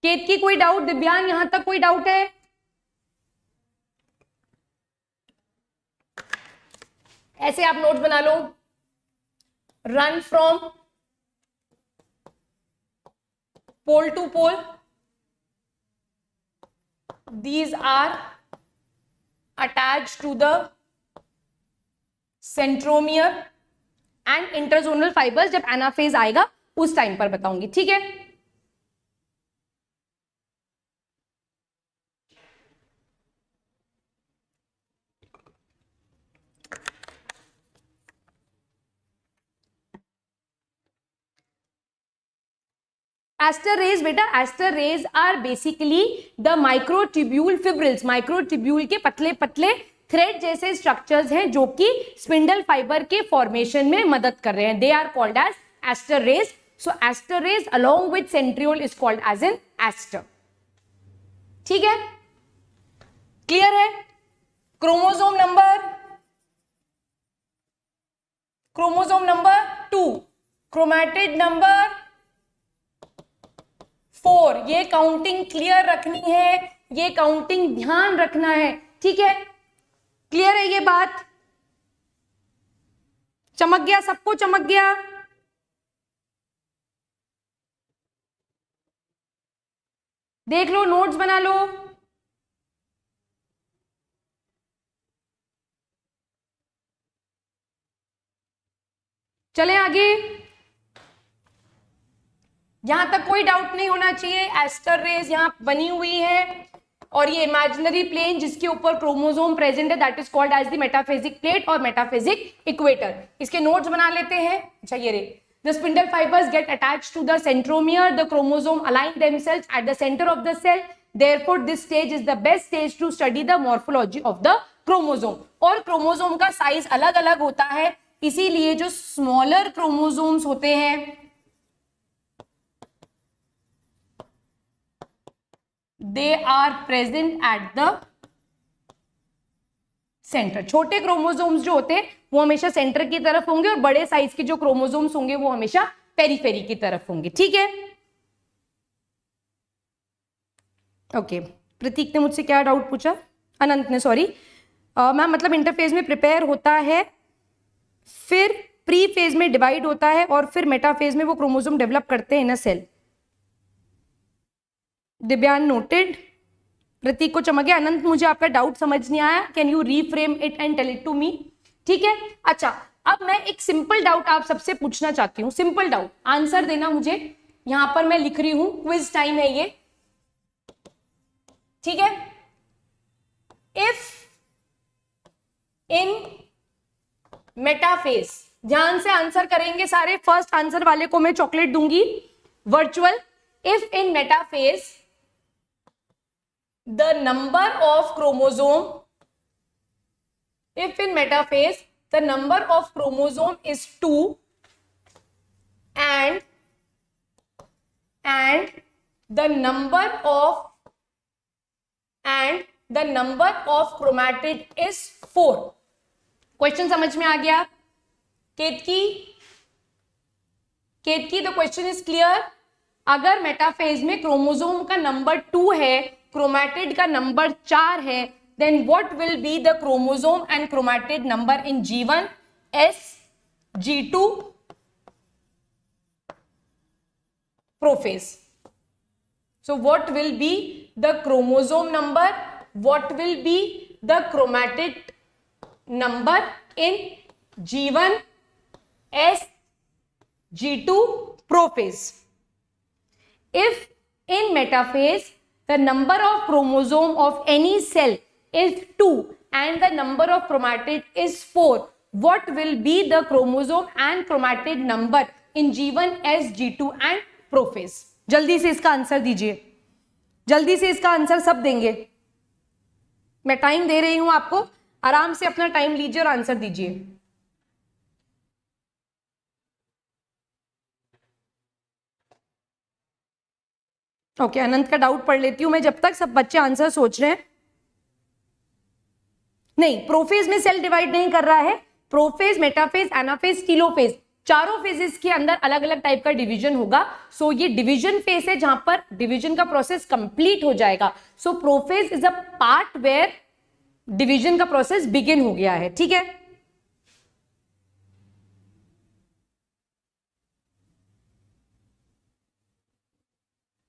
केत की कोई डाउट? दिव्यांग, यहां तक कोई डाउट है? ऐसे आप नोट्स बना लो। Run from pole to pole, these are attached to the centromere and interzonal fibres जब एनाफेज आएगा उस टाइम पर बताऊंगी, ठीक है। एस्टर रेज बेटा, aster rays are basically the microtubule fibrils. Microtubule के पतले पतले थ्रेड जैसे स्ट्रक्चर्स हैं जो कि स्पिंडल फाइबर के फॉर्मेशन में मदद कर रहे हैं। They are called as aster rays. So aster rays along with centriole is called as an aster, ठीक है। क्लियर है? Chromosome number 2, chromatid number 4। ये काउंटिंग क्लियर रखनी है, ये काउंटिंग ध्यान रखना है, ठीक है। क्लियर है ये बात? चमक गया? सबको चमक गया? देख लो, नोट्स बना लो। चले आगे। यहां तक कोई डाउट नहीं होना चाहिए। एस्टर रेस यहां बनी हुई है और ये इमेजिनरी प्लेन जिसके ऊपर क्रोमोसोम प्रेजेंट है that is called as the metaphasic plate और मेटाफेजिक इक्वेटर। इसके नोट्स बना लेते हैं। अच्छा ये रे the spindle fibers get attached to the centromere, the chromosome align themselves at the center of the cell, therefore this stage is the best stage to study the morphology of the chromosome। और chromosome का size अलग अलग होता है, इसीलिए जो smaller chromosomes होते हैं they are present at the centre. छोटे क्रोमोसोम्स जो होते हैं वो हमेशा सेंटर की तरफ होंगे और बड़े साइज के जो क्रोमोसोम्स होंगे वो हमेशा पेरीफेरी की तरफ होंगे। ठीक है, ओके। प्रतीक ने मुझसे क्या डाउट पूछा, अनंत ने, सॉरी मैम, मतलब इंटरफेज में प्रिपेयर होता है, फिर प्री फेज में डिवाइड होता है और फिर मेटाफेज में वो क्रोमोसोम डेवलप करते हैं इन अ सेल। दिव्यांग नोटेड। प्रतीक को चमक गया। अनंत, मुझे आपका डाउट समझ नहीं आया, can you reframe it and tell it to me. ठीक है, अच्छा अब मैं एक सिंपल डाउट आप सबसे पूछना चाहती हूँ, सिंपल डाउट, आंसर देना मुझे। यहां पर मैं लिख रही हूं, क्विज टाइम है ये, ठीक है। इफ इन मेटाफेज, ध्यान से आंसर करेंगे सारे, फर्स्ट आंसर वाले को मैं चॉकलेट दूंगी virtual. If in metaphase the number of chromosome, if in metaphase the number of chromosome is 2 and the number of chromatid is 4। Question समझ में आ गया केतकी? केतकी, द क्वेश्चन इज क्लियर। अगर मेटाफेज में chromosome का नंबर 2 है, chromatid का number 4 है, then what will be the chromosome and chromatid number in G1, S, G2 prophase? So what will be the chromosome number, what will be the chromatid number in G1, S, G2 prophase? If in metaphase the number of chromosome of any cell is 2 and the number of chromatid is 4, what will be the chromosome and chromatid number in G1, S, G2 and prophase? जल्दी से इसका answer दीजिए, जल्दी से इसका answer सब देंगे। मैं टाइम दे रही हूं आपको, आराम से अपना टाइम लीजिए और आंसर दीजिए। ओके, अनंत का डाउट पढ़ लेती हूं मैं जब तक सब बच्चे आंसर सोच रहे हैं। नहीं, प्रोफेज में सेल डिवाइड नहीं कर रहा है। प्रोफेज, मेटाफेज, एनाफेज, टीलोफेज, चारों फेजेस के अंदर अलग अलग टाइप का डिवीजन होगा। सो ये डिवीजन फेज है जहां पर डिवीजन का प्रोसेस कंप्लीट हो जाएगा। So prophase is a part where division का प्रोसेस बिगिन हो गया है। ठीक है,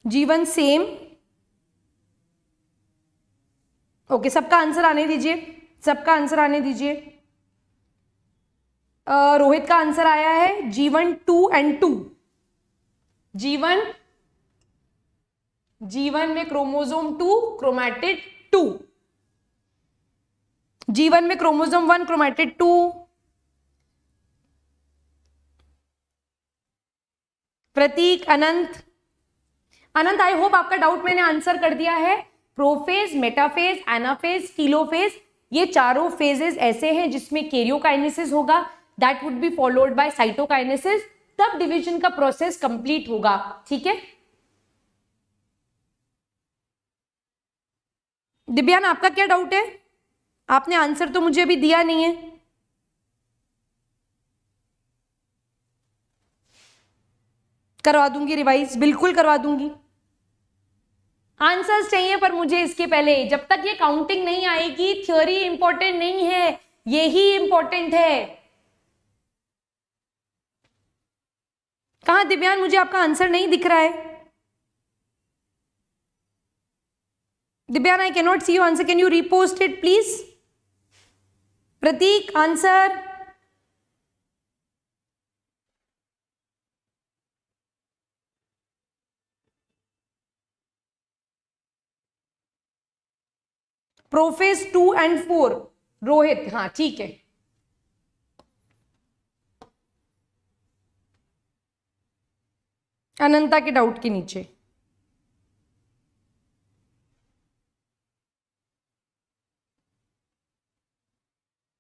जीवन सेम। ओके, सबका आंसर आने दीजिए, सबका आंसर आने दीजिए। रोहित का आंसर आया है जीवन 2 and 2। जीवन में क्रोमोसोम 2, क्रोमैटिड 2। जीवन में chromosome 1, chromatid 2। Pratik, Anant, Anant I hope आपका डाउट मैंने आंसर कर दिया है। प्रोफेज, मेटाफेज, एनाफेज, टीलोफेज, ये चारों फेजेस ऐसे हैं जिसमें कैरियोकाइनेसिस होगा, that would be followed by cytokinesis, तब डिवीजन का प्रोसेस कंप्लीट होगा। ठीक है, दिव्यान आपका क्या डाउट है? आपने आंसर तो मुझे अभी दिया नहीं है। करवा दूंगी रिवाइज, बिल्कुल करवा दूंगी। आंसर्स चाहिए पर मुझे इसके पहले, जब तक ये काउंटिंग नहीं आएगी, थ्योरी इंपॉर्टेंट नहीं है, यही इंपॉर्टेंट है। कहां दिव्यान, मुझे आपका आंसर नहीं दिख रहा है। Divyan, I can not see your answer, can you repost it please? Prateek, answer. Prophase 2 and 4, Rohit, हाँ ठीक है। अनंता के डाउट के नीचे।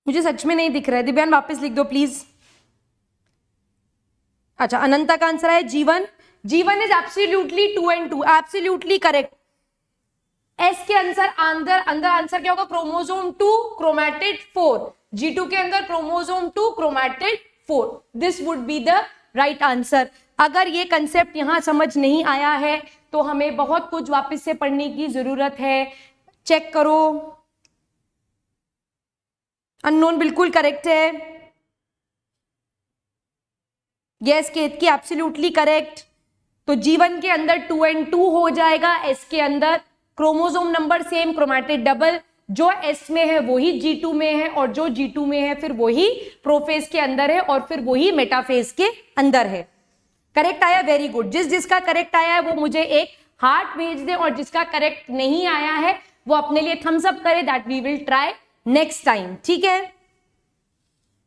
मुझे सच में नहीं दिख रहा है, दिव्यान वापस लिख दो प्लीज। अच्छा, अनंता का आंसर है जीवन। जीवन is absolutely 2 and 2, absolutely correct. S के अंदर आंसर क्या होगा? क्रोमोसोम 2 क्रोमैटिड 4, G2 के अंदर chromosome 2 chromatid 4, this would be the right answer. अगर ये कंसेप्ट यहां समझ नहीं आया है तो हमें बहुत कुछ वापस से पढ़ने की जरूरत है। चेक करो, अननोन बिल्कुल करेक्ट है। यस केत की एब्सोल्युटली करेक्ट। तो जीवन के अंदर 2 and 2 हो जाएगा, एस के अंदर chromosome number same, chromatid double, जो एस में है वही G2 में है, और जो G2 में है फिर वही प्रोफेज के अंदर है, और फिर वही मेटाफेज के अंदर है। करेक्ट आया, वेरी गुड। जिसका करेक्ट आया है वो मुझे एक हार्ट भेज दे, और जिसका करेक्ट नहीं आया है वो अपने लिए थम्स अप करे, that we will try next time. ठीक है,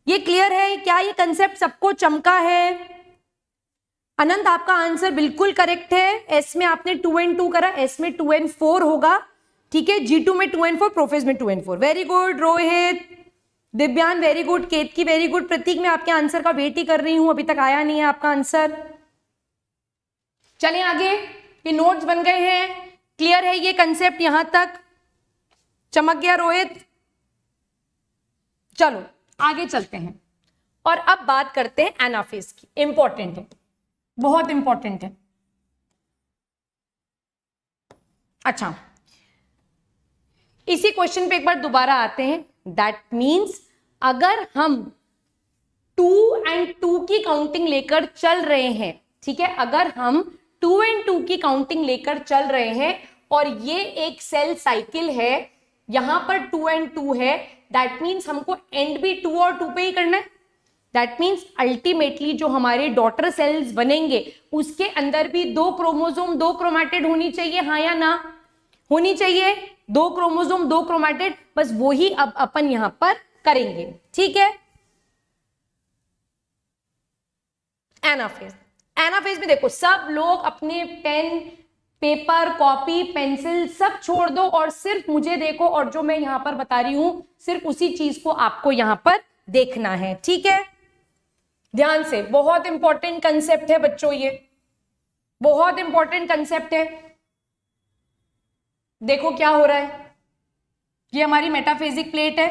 ये क्लियर है क्या? ये कंसेप्ट सबको चमका है? अनंत, आपका आंसर बिल्कुल करेक्ट है। एस में आपने 2 and 2 करा, एस में 2 and 4 होगा। ठीक है, G2 में 2 and 4, प्रोफेज में 2 and 4। Very good Rohit, Divyan very good, Ketaki very good. Prateek, मैं आपके आंसर का वेट ही कर रही हूं, अभी तक आया नहीं है आपका आंसर। चलें आगे, ये नोट्स बन गए हैं, क्लियर है ये कंसेप्ट यहां तक? चमक गया रोहित? चलो आगे चलते हैं और अब बात करते हैं एनाफेज की। इंपॉर्टेंट है, बहुत इंपॉर्टेंट है। अच्छा, इसी क्वेश्चन पे एक बार दोबारा आते हैं। दैट मीन्स अगर हम 2 and 2 की काउंटिंग लेकर चल रहे हैं, ठीक है, अगर हम 2 and 2 की काउंटिंग लेकर चल रहे हैं और ये एक सेल साइकिल है, यहां पर 2 and 2 है, दैट मीन्स हमको एंड भी 2 और 2 पे ही करना है। दैट मीन्स अल्टीमेटली जो हमारे डॉटर सेल्स बनेंगे उसके अंदर भी 2 क्रोमोसोम 2 क्रोमैटिड होनी चाहिए, हाँ या ना? होनी चाहिए, 2 क्रोमोसोम 2 क्रोमैटिड, बस वो ही अब अपन यहां पर करेंगे। ठीक है, एनाफेज। एनाफेज में देखो, सब लोग अपने पेन, पेपर, कॉपी, पेंसिल सब छोड़ दो और सिर्फ मुझे देखो, और जो मैं यहां पर बता रही हूं सिर्फ उसी चीज को आपको यहां पर देखना है। ठीक है, ध्यान से, बहुत इंपॉर्टेंट कंसेप्ट है बच्चों, ये बहुत इंपॉर्टेंट कंसेप्ट है। देखो क्या हो रहा है, ये हमारी मेटाफेजिक प्लेट है,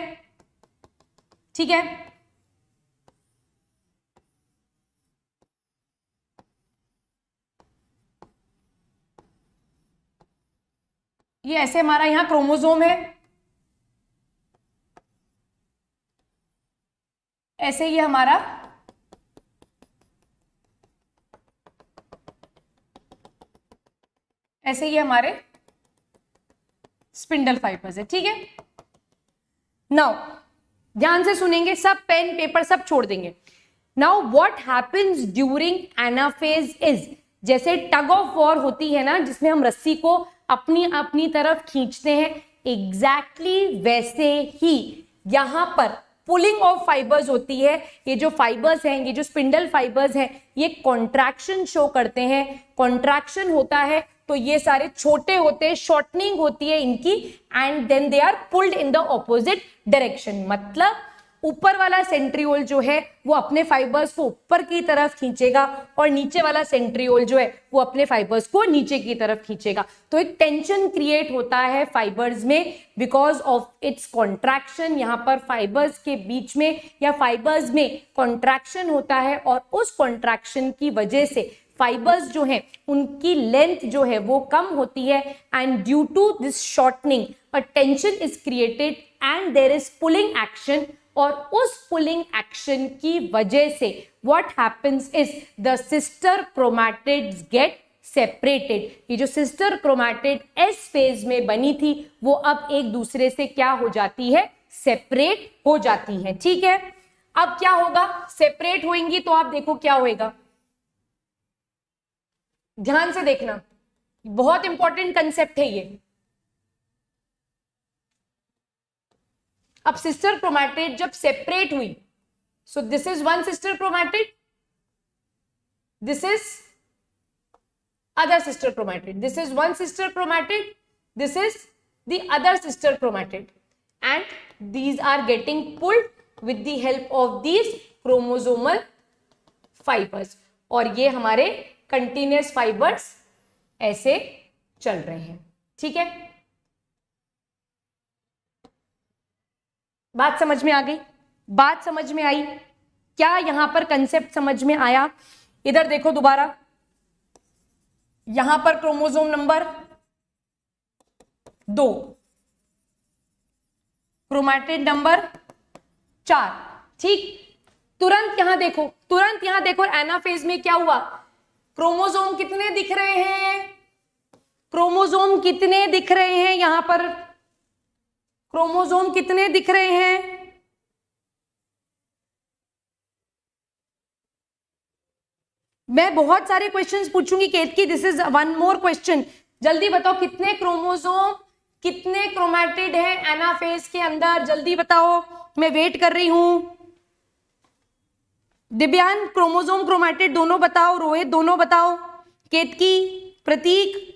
ठीक है, ये ऐसे हमारा यहां क्रोमोसोम है, ऐसे ये हमारा ऐसे ये हमारे स्पिंडल फाइबर्स है। ठीक है, नाउ ध्यान से सुनेंगे, सब पेन पेपर सब छोड़ देंगे। Now what happens during anaphase is, जैसे टग ऑफ वॉर होती है ना, जिसमें हम रस्सी को अपनी अपनी तरफ खींचते हैं, एग्जैक्टली वैसे ही यहां पर पुलिंग ऑफ फाइबर्स होती है। ये जो फाइबर्स हैं, ये जो स्पिंडल फाइबर्स हैं, ये कॉन्ट्रैक्शन शो करते हैं। कॉन्ट्रैक्शन होता है तो ये सारे छोटे होते हैं, शॉर्टनिंग होती है इनकी, and then they are pulled in the opposite direction. मतलब ऊपर वाला सेंट्रियोल जो है वो अपने फाइबर्स को ऊपर की तरफ खींचेगा और नीचे वाला सेंट्रियोल जो है वो अपने फाइबर्स को नीचे की तरफ खींचेगा। तो एक टेंशन क्रिएट होता है फाइबर्स में बिकॉज ऑफ इट्स कॉन्ट्रैक्शन। यहाँ पर फाइबर्स के बीच में या फाइबर्स में कॉन्ट्रैक्शन होता है और उस कॉन्ट्रैक्शन की वजह से फाइबर्स जो हैं उनकी लेंथ जो है वो कम होती है, and due to this shortening a tension is created and there is pulling action. और उस पुलिंग एक्शन की वजह से what happens is the sister chromatids get separated. ये जो सिस्टर क्रोमैटिड एस फेज में बनी थी वो अब एक दूसरे से क्या हो जाती है? सेपरेट हो जाती है। ठीक है, अब क्या होगा? सेपरेट होंगी तो आप देखो क्या होएगा, ध्यान से देखना, बहुत इंपॉर्टेंट कंसेप्ट है ये। अब सिस्टर क्रोमैटिड जब सेपरेट हुई, सो this is one sister chromatid, this is other sister chromatid, this is one sister chromatid, this is the other sister chromatid, and these are getting pulled with the help of these chromosomal fibers, और ये हमारे continuous fibers ऐसे चल रहे हैं। ठीक है, बात समझ में आ गई? बात समझ में आई? क्या यहां पर कंसेप्ट समझ में आया? इधर देखो दोबारा, यहां पर क्रोमोसोम नंबर 2, क्रोमैटिड नंबर 4। ठीक, तुरंत यहां देखो, तुरंत यहां देखो एनाफेज में क्या हुआ, क्रोमोसोम कितने दिख रहे हैं? क्रोमोसोम कितने दिख रहे हैं? यहां पर क्रोमोसोम कितने दिख रहे हैं? मैं बहुत सारे क्वेश्चंस पूछूंगी Ketaki, this is one more question. जल्दी बताओ कितने क्रोमोसोम, कितने क्रोमैटिड है एनाफेज के अंदर? जल्दी बताओ, मैं वेट कर रही हूं। दिव्यान क्रोमोसोम क्रोमैटिड दोनों बताओ, रोहित दोनों बताओ, केतकी प्रतीक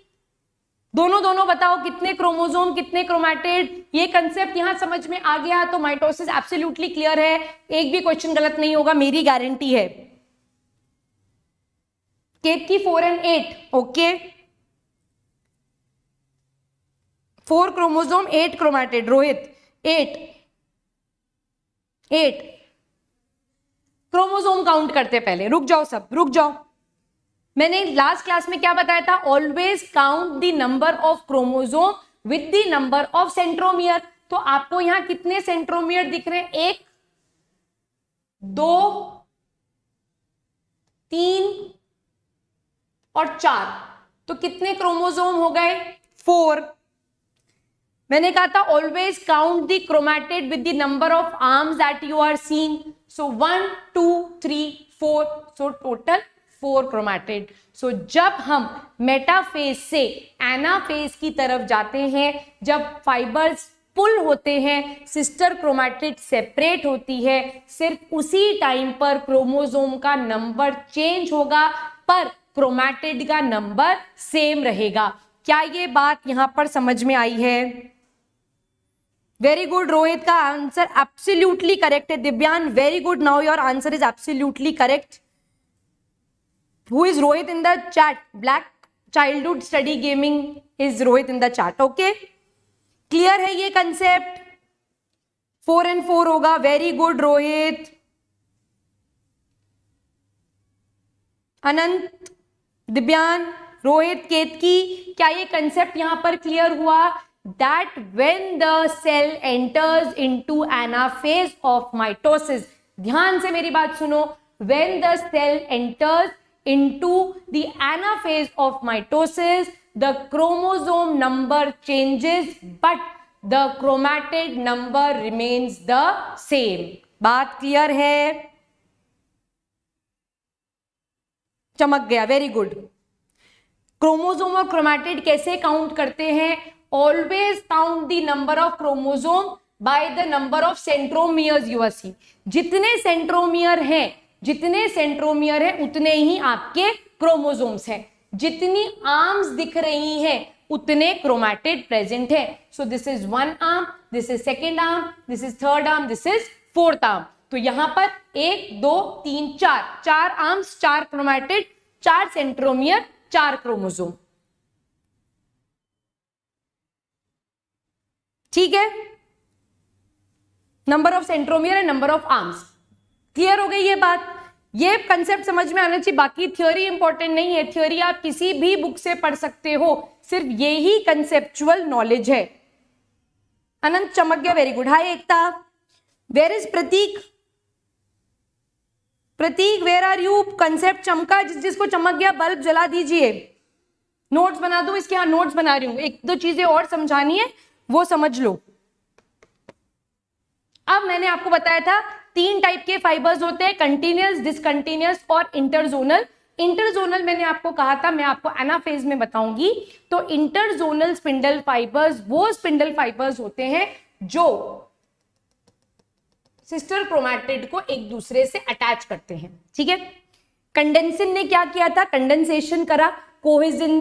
दोनों दोनों बताओ कितने क्रोमोसोम कितने क्रोमैटिड। ये कंसेप्ट यहां समझ में आ गया तो माइटोसिस एब्सोल्युटली क्लियर है, एक भी क्वेश्चन गलत नहीं होगा, मेरी गारंटी है। केतकी 4 and 8, okay, 4 chromosome 8 chromatid. Rohit 8 chromosome count करते पहले, रुक जाओ सब, रुक जाओ। मैंने लास्ट क्लास में क्या बताया था? Always count the number of chromosome with the number of centromere. तो आपको यहां कितने सेंट्रोमियर दिख रहे हैं? 1 2 3 और 4, तो कितने क्रोमोसोम हो गए? 4। मैंने कहा था always count the chromatid with the number of arms that you are seeing, so 1 2 3 4, so total 4 chromatid. So जब हम मेटाफेज से एनाफेज की तरफ जाते हैं, जब फाइबर्स पुल होते हैं, सिस्टर क्रोमैटिड सेपरेट होती है, सिर्फ उसी टाइम पर क्रोमोसोम का नंबर चेंज होगा पर क्रोमैटिड का नंबर सेम रहेगा। क्या ये बात यहां पर समझ में आई है? वेरी गुड, रोहित का आंसर एब्सोल्युटली करेक्ट है। Divyan very good, now your answer is absolutely correct. Who is Rohit in the chat? Black childhood study gaming is Rohit in the chat, okay. Clear है ये कंसेप्ट? 4 and 4 होगा। Very good Rohit. अनंत, दिव्यान, रोहित, केतकी, क्या ये concept यहां पर clear हुआ? That when the cell enters into anaphase of mitosis, ध्यान से मेरी बात सुनो, when the cell enters into the anaphase of mitosis, the chromosome number changes but the chromatid number remains the same. बात clear है? चमक गया, वेरी गुड। क्रोमोसोम और क्रोमैटिड कैसे काउंट करते हैं? Always count the number of chromosome by the number of centromeres you are seeing. जितने centromere हैं उतने ही आपके क्रोमोसोम्स हैं, जितनी आर्म्स दिख रही हैं उतने क्रोमैटिड प्रेजेंट है। सो this is 1 arm, this is 2nd arm, this is 3rd arm, this is 4th arm. तो यहां पर 1 2 3 4 आर्म्स, 4 क्रोमैटिड, 4 सेंट्रोमियर, 4 क्रोमोसोम। ठीक है, number of centromere and number of arms. Clear हो गई ये बात? ये कंसेप्ट समझ में आना चाहिए, बाकी थ्योरी इंपॉर्टेंट नहीं है। थ्योरी आप किसी भी बुक से पढ़ सकते हो, सिर्फ यही कंसेप्चुअल नॉलेज है। अनंत चमक गया, very good. Hi Ekta, where is Pratik? Pratik where are you? Concept चमका, जिसको चमक गया बल्ब जला दीजिए। नोट्स बना दो इसके, यहाँ नोट्स बना रही हूं, 1-2 चीजें और समझानी है, वो समझ लो। अब मैंने आपको बताया था 3 टाइप के फाइबर्स होते हैं, कंटिन्यूअस, डिसकंटिन्यूअस और इंटरजोनल। इंटरजोनल मैंने आपको कहा था, मैं आपको एनाफेज में बताऊंगी। तो इंटरजोनल स्पिंडल फाइबर्स वो स्पिंडल फाइबर्स होते हैं जो सिस्टर क्रोमैटिड को एक दूसरे से अटैच करते हैं, ठीक है। कंडेंसिन ने क्या किया था, कंडेंसेशन करा, कोहेजन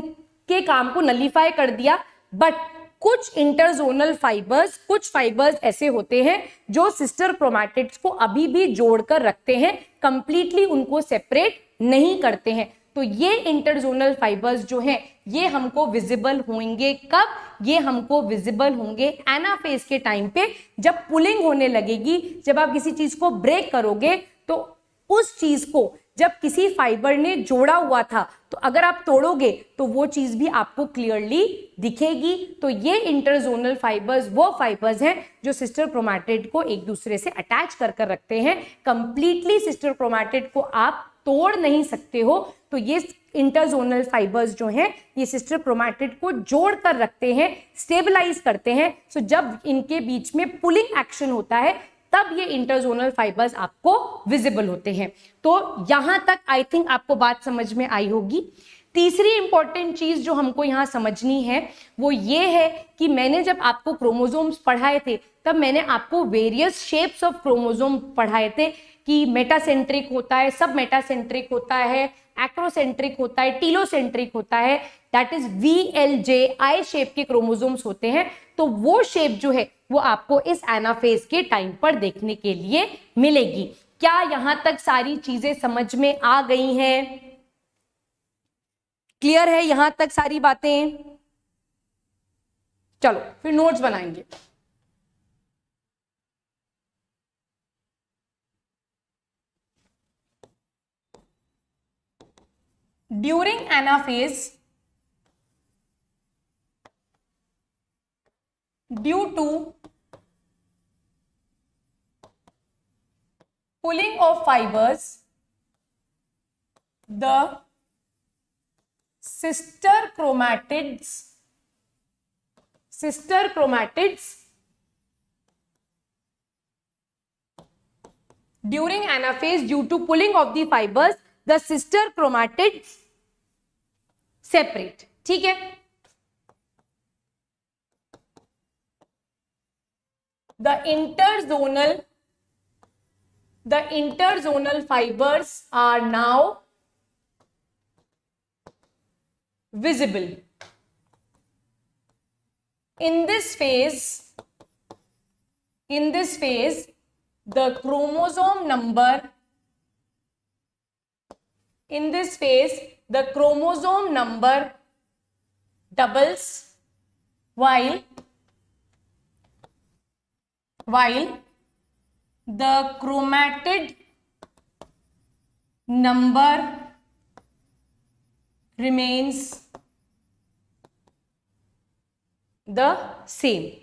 के काम को नलीफाई कर दिया, बट कुछ इंटरजोनल फाइबर्स, कुछ फाइबर्स ऐसे होते हैं जो सिस्टर क्रोमैटिड्स को अभी भी जोड़कर रखते हैं, कंप्लीटली उनको सेपरेट नहीं करते हैं। तो ये इंटरजोनल फाइबर्स जो हैं ये हमको विजिबल होंगे कब, ये हमको विजिबल होंगे एनाफेज के टाइम पे, जब पुलिंग होने लगेगी, जब आप किसी चीज को ब्रेक करोगे तो उस चीज को जब किसी फाइबर ने जोड़ा हुआ था तो अगर आप तोड़ोगे तो वो चीज भी आपको क्लियरली दिखेगी। तो ये इंटरजोनल फाइबर्स वो फाइबर्स हैं जो सिस्टर क्रोमैटिड को एक दूसरे से अटैच कर रखते हैं। कंप्लीटली सिस्टर क्रोमैटिड को आप तोड़ नहीं सकते हो, तो ये इंटरजोनल फाइबर्स जो हैं ये सिस्टर क्रोमैटिड को जोड़ कर रखते हैं, स्टेबलाइज करते हैं। सो जब इनके बीच में पुलिंग एक्शन होता है तब ये इंटरजोनल फाइबर्स आपको विजिबल होते हैं। तो यहां तक आई थिंक आपको बात समझ में आई होगी। तीसरी इंपॉर्टेंट चीज जो हमको यहां समझनी है वो ये है कि मैंने जब आपको क्रोमोसोम्स पढ़ाए थे तब मैंने आपको वेरियस शेप्स ऑफ क्रोमोसोम पढ़ाए थे कि मेटासेंट्रिक होता है, सब मेटासेंट्रिक होता है, एक्रोसेंट्रिक होता है, टीलोसेंट्रिक होता है, दैट इज VLJ शेप के क्रोमोसोम्स होते हैं। तो वो शेप जो है वो आपको इस एनाफेज के टाइम पर देखने के लिए मिलेगी। क्या यहां तक सारी चीजें समझ में आ गई हैं? क्लियर है यहां तक सारी बातें? चलो फिर नोट्स बनाएंगे। During anaphase, due to pulling of fibers, the sister chromatids during anaphase, due to pulling of the fibers, the sister chromatids separate, ठीक है। The interzonal fibers are now visible. In this phase, the chromosome number doubles while the chromatid number remains the same.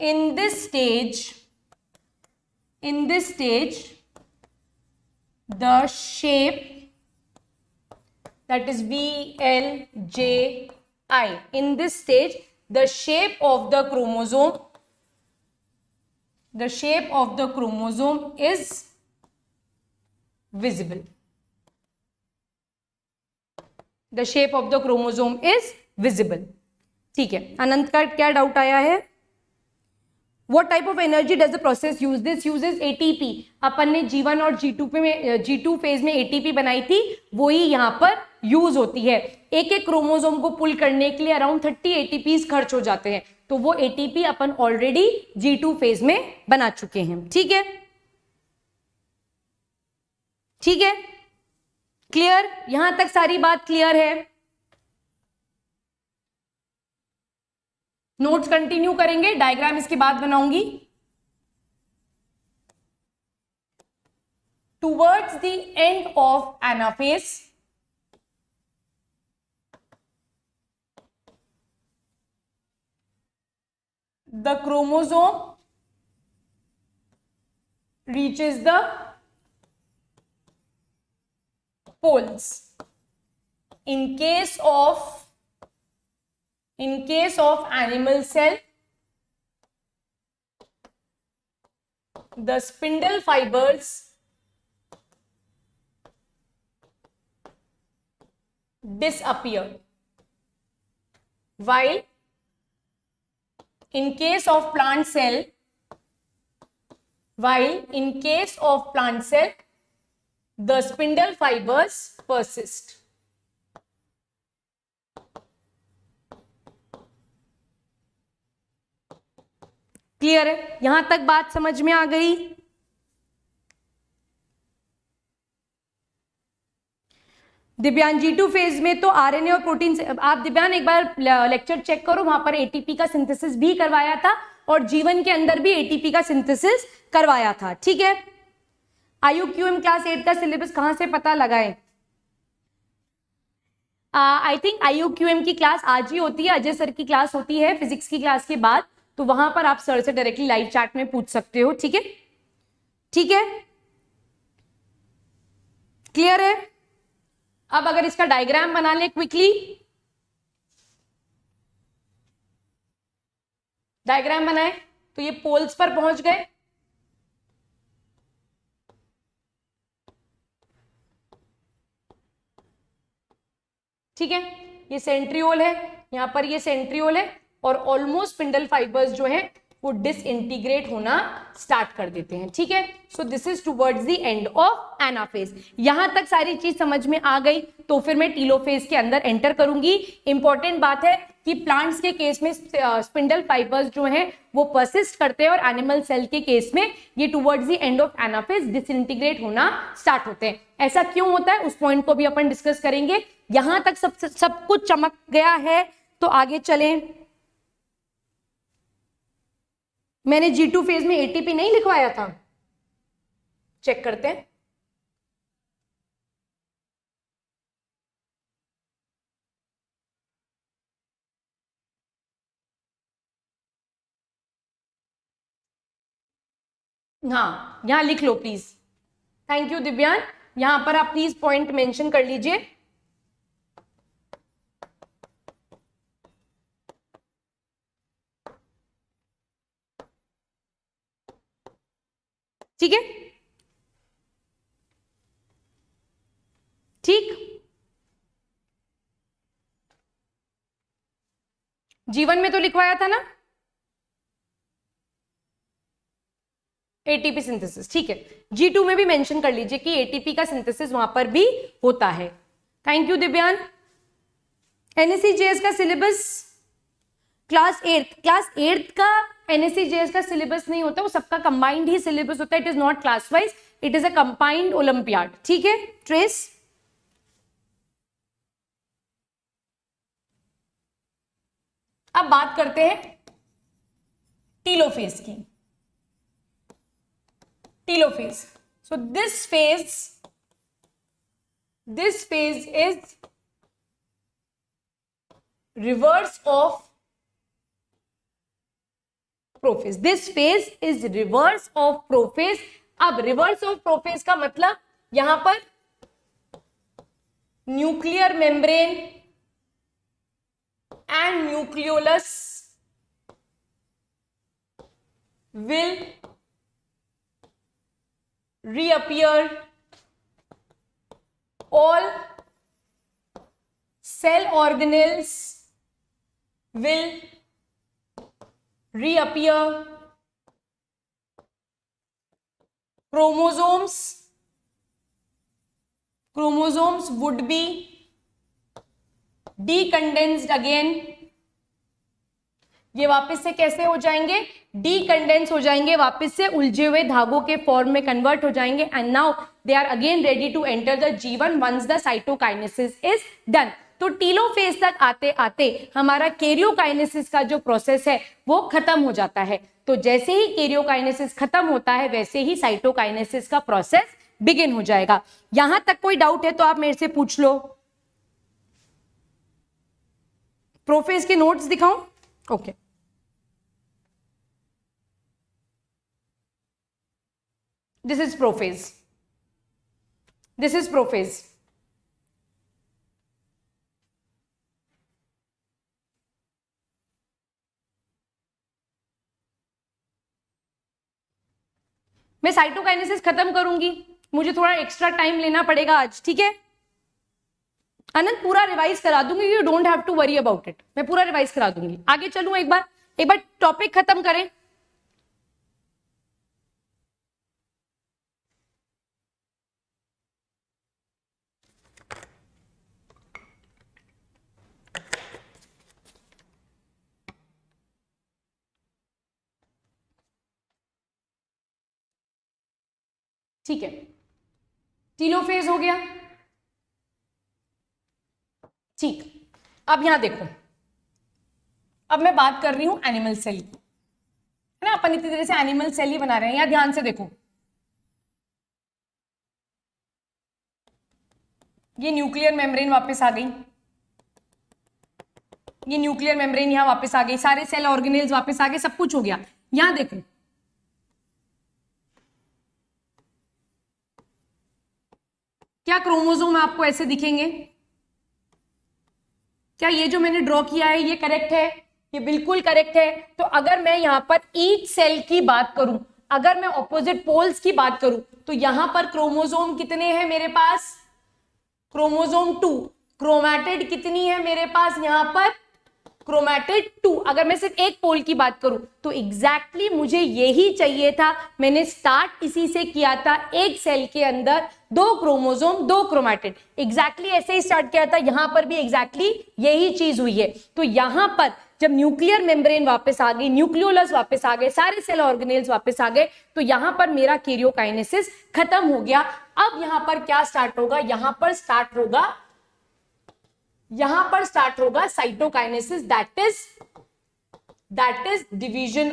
In this stage, the shape, that is VLJI, in this stage the shape of the chromosome is visible. The shape of the chromosome is visible. ठीक है, अनंत का क्या doubt आया है? What type of energy does the process use? This uses ATP. अपन ने G1 और G2 phase में ATP बनाई थी, वही यहाँ पर यूज होती है। एक एक क्रोमोसोम को पुल करने के लिए अराउंड 30 ATPs खर्च हो जाते हैं, तो वो ATP अपन ऑलरेडी G2 फेज में बना चुके हैं। ठीक है, ठीक है, क्लियर? यहां तक सारी बात क्लियर है? नोट्स कंटिन्यू करेंगे, डायग्राम इसके बाद बनाऊंगी। Towards the end of anaphase, the chromosome reaches the poles. In case of animal cell, the spindle fibers disappear, while in case of plant cell, while in case of plant cell the spindle fibers persist. Clear है? यहां तक बात समझ में आ गई? दिव्यान G2 phase में तो आरएनए और प्रोटीन से, आप दिव्यान एक बार लेक्चर चेक करो, वहां पर एटीपी का सिंथेसिस भी करवाया था और जीवन के अंदर भी एटीपी का सिंथेसिस करवाया था। ठीक है, IUQM क्लास 8 का सिलेबस कहां से पता लगाएं? आई थिंक IUQM की क्लास आज ही होती है, अजय सर की क्लास होती है फिजिक्स की क्लास के बाद, तो वहां पर आप सर से डायरेक्टली लाइव चैट में पूछ सकते हो। ठीक है, ठीक है, क्लियर है? अब अगर इसका डायग्राम बना ले क्विकली, डायग्राम बनाए तो ये पोल्स पर पहुंच गए, ठीक है, ये सेंट्रियोल है, यहां पर ये सेंट्रियोल है और ऑलमोस्ट स्पिंडल फाइबर्स जो है वो डिसइंटीग्रेट होना स्टार्ट कर देते हैं। ठीक है, सो this is towards the end of anaphase. यहां तक सारी चीज समझ में आ गई तो फिर मैं टीलोफेज के अंदर एंटर करूंगी। इंपॉर्टेंट बात है कि प्लांट्स के केस में स्पिंडल फाइबर्स जो हैं वो परसिस्ट करते हैं और एनिमल सेल के केस में ये towards the end of anaphase disintegrate होना स्टार्ट होते हैं। ऐसा क्यों होता है उस पॉइंट को भी अपन डिस्कस करेंगे। यहां तक सब कुछ चमक गया है तो आगे चलें। मैंने G2 फेज में एटीपी नहीं लिखवाया था, चेक करते हैं। हाँ, यहां लिख लो प्लीज। थैंक यू दिव्यान, यहां पर आप प्लीज पॉइंट मेंशन कर लीजिए। ठीक है, ठीक, जीवन में तो लिखवाया था ना एटीपी सिंथेसिस। ठीक है, G2 में भी मेंशन कर लीजिए कि एटीपी का सिंथेसिस वहां पर भी होता है। Thank you दिव्यान। NSCJS का सिलेबस क्लास 8 का NSCJS का सिलेबस नहीं होता, वो सबका कंबाइंड ही सिलेबस होता है। It is not class wise, it is a combined olympiad. ठीक है, ट्रेस। अब बात करते हैं टीलोफेज की। Telophase, so this phase is reverse of prophase. This phase is reverse of prophase. अब रिवर्स ऑफ प्रोफेज का मतलब यहां पर nuclear membrane and nucleolus will reappear, all cell organelles will reappear, chromosomes would be decondensed again। ये वापस से कैसे हो जाएंगे? डीकंडेंस हो जाएंगे, वापस से उलझे हुए धागों के फॉर्म में कन्वर्ट हो जाएंगे and now they are again ready to enter the G1 once the cytokinesis is done. तो टीलोफेज तक आते आते हमारा कैरियोकाइनेसिस का जो प्रोसेस है वो खत्म हो जाता है। तो जैसे ही कैरियोकाइनेसिस खत्म होता है वैसे ही साइटोकाइनेसिस का प्रोसेस बिगिन हो जाएगा। यहां तक कोई डाउट है तो आप मेरे से पूछ लो। प्रोफेज के नोट्स दिखाऊं? Okay, this is prophase, this is prophase। मैं साइटोकाइनेसिस खत्म करूंगी, मुझे थोड़ा एक्स्ट्रा टाइम लेना पड़ेगा आज, ठीक है। अनंत पूरा रिवाइज करा दूंगी, you don't have to worry about it, मैं पूरा रिवाइज करा दूंगी। आगे चलूं, एक बार टॉपिक खत्म करें। ठीक है, टीलोफेज हो गया। ठीक, अब यहां देखो, अब मैं बात कर रही हूं एनिमल सेल की, है ना। अपन इतनी तरह से एनिमल सेल ही बना रहे हैं। यहां ध्यान से देखो, ये न्यूक्लियर मेम्ब्रेन वापस आ गई, ये न्यूक्लियर मेम्ब्रेन यहां वापस आ गई, सारे सेल ऑर्गेनेल्स वापस आ गए, सब कुछ हो गया। यहां देखो, क्या क्रोमोसोम आपको ऐसे दिखेंगे? क्या ये जो मैंने ड्रॉ किया है ये करेक्ट है? ये बिल्कुल करेक्ट है। तो अगर मैं यहां पर ईच सेल की बात करूं, अगर मैं ऑपोजिट पोल्स की बात करूं, तो यहां पर क्रोमोसोम कितने हैं मेरे पास? क्रोमोसोम 2। क्रोमैटिड कितनी है मेरे पास यहां पर? क्रोमैटिड 2। अगर मैं सिर्फ एक पोल की बात करूं तो एग्जैक्टली मुझे यही चाहिए था। मैंने स्टार्ट इसी से किया था, एक सेल के अंदर 2 क्रोमोसोम 2 क्रोमैटिड, एग्जैक्टली ऐसे ही स्टार्ट किया था। यहां पर भी एग्जैक्टली यही चीज हुई है। तो यहां पर जब न्यूक्लियर मेम्ब्रेन वापस आ गई, न्यूक्लियोलस वापस आ गए, सारे सेल ऑर्गेनेल्स वापस आ गए, तो यहां पर मेरा कैरियोकाइनेसिस खत्म हो गया। अब यहां पर क्या स्टार्ट होगा? यहां पर स्टार्ट होगा cytokinesis, that is division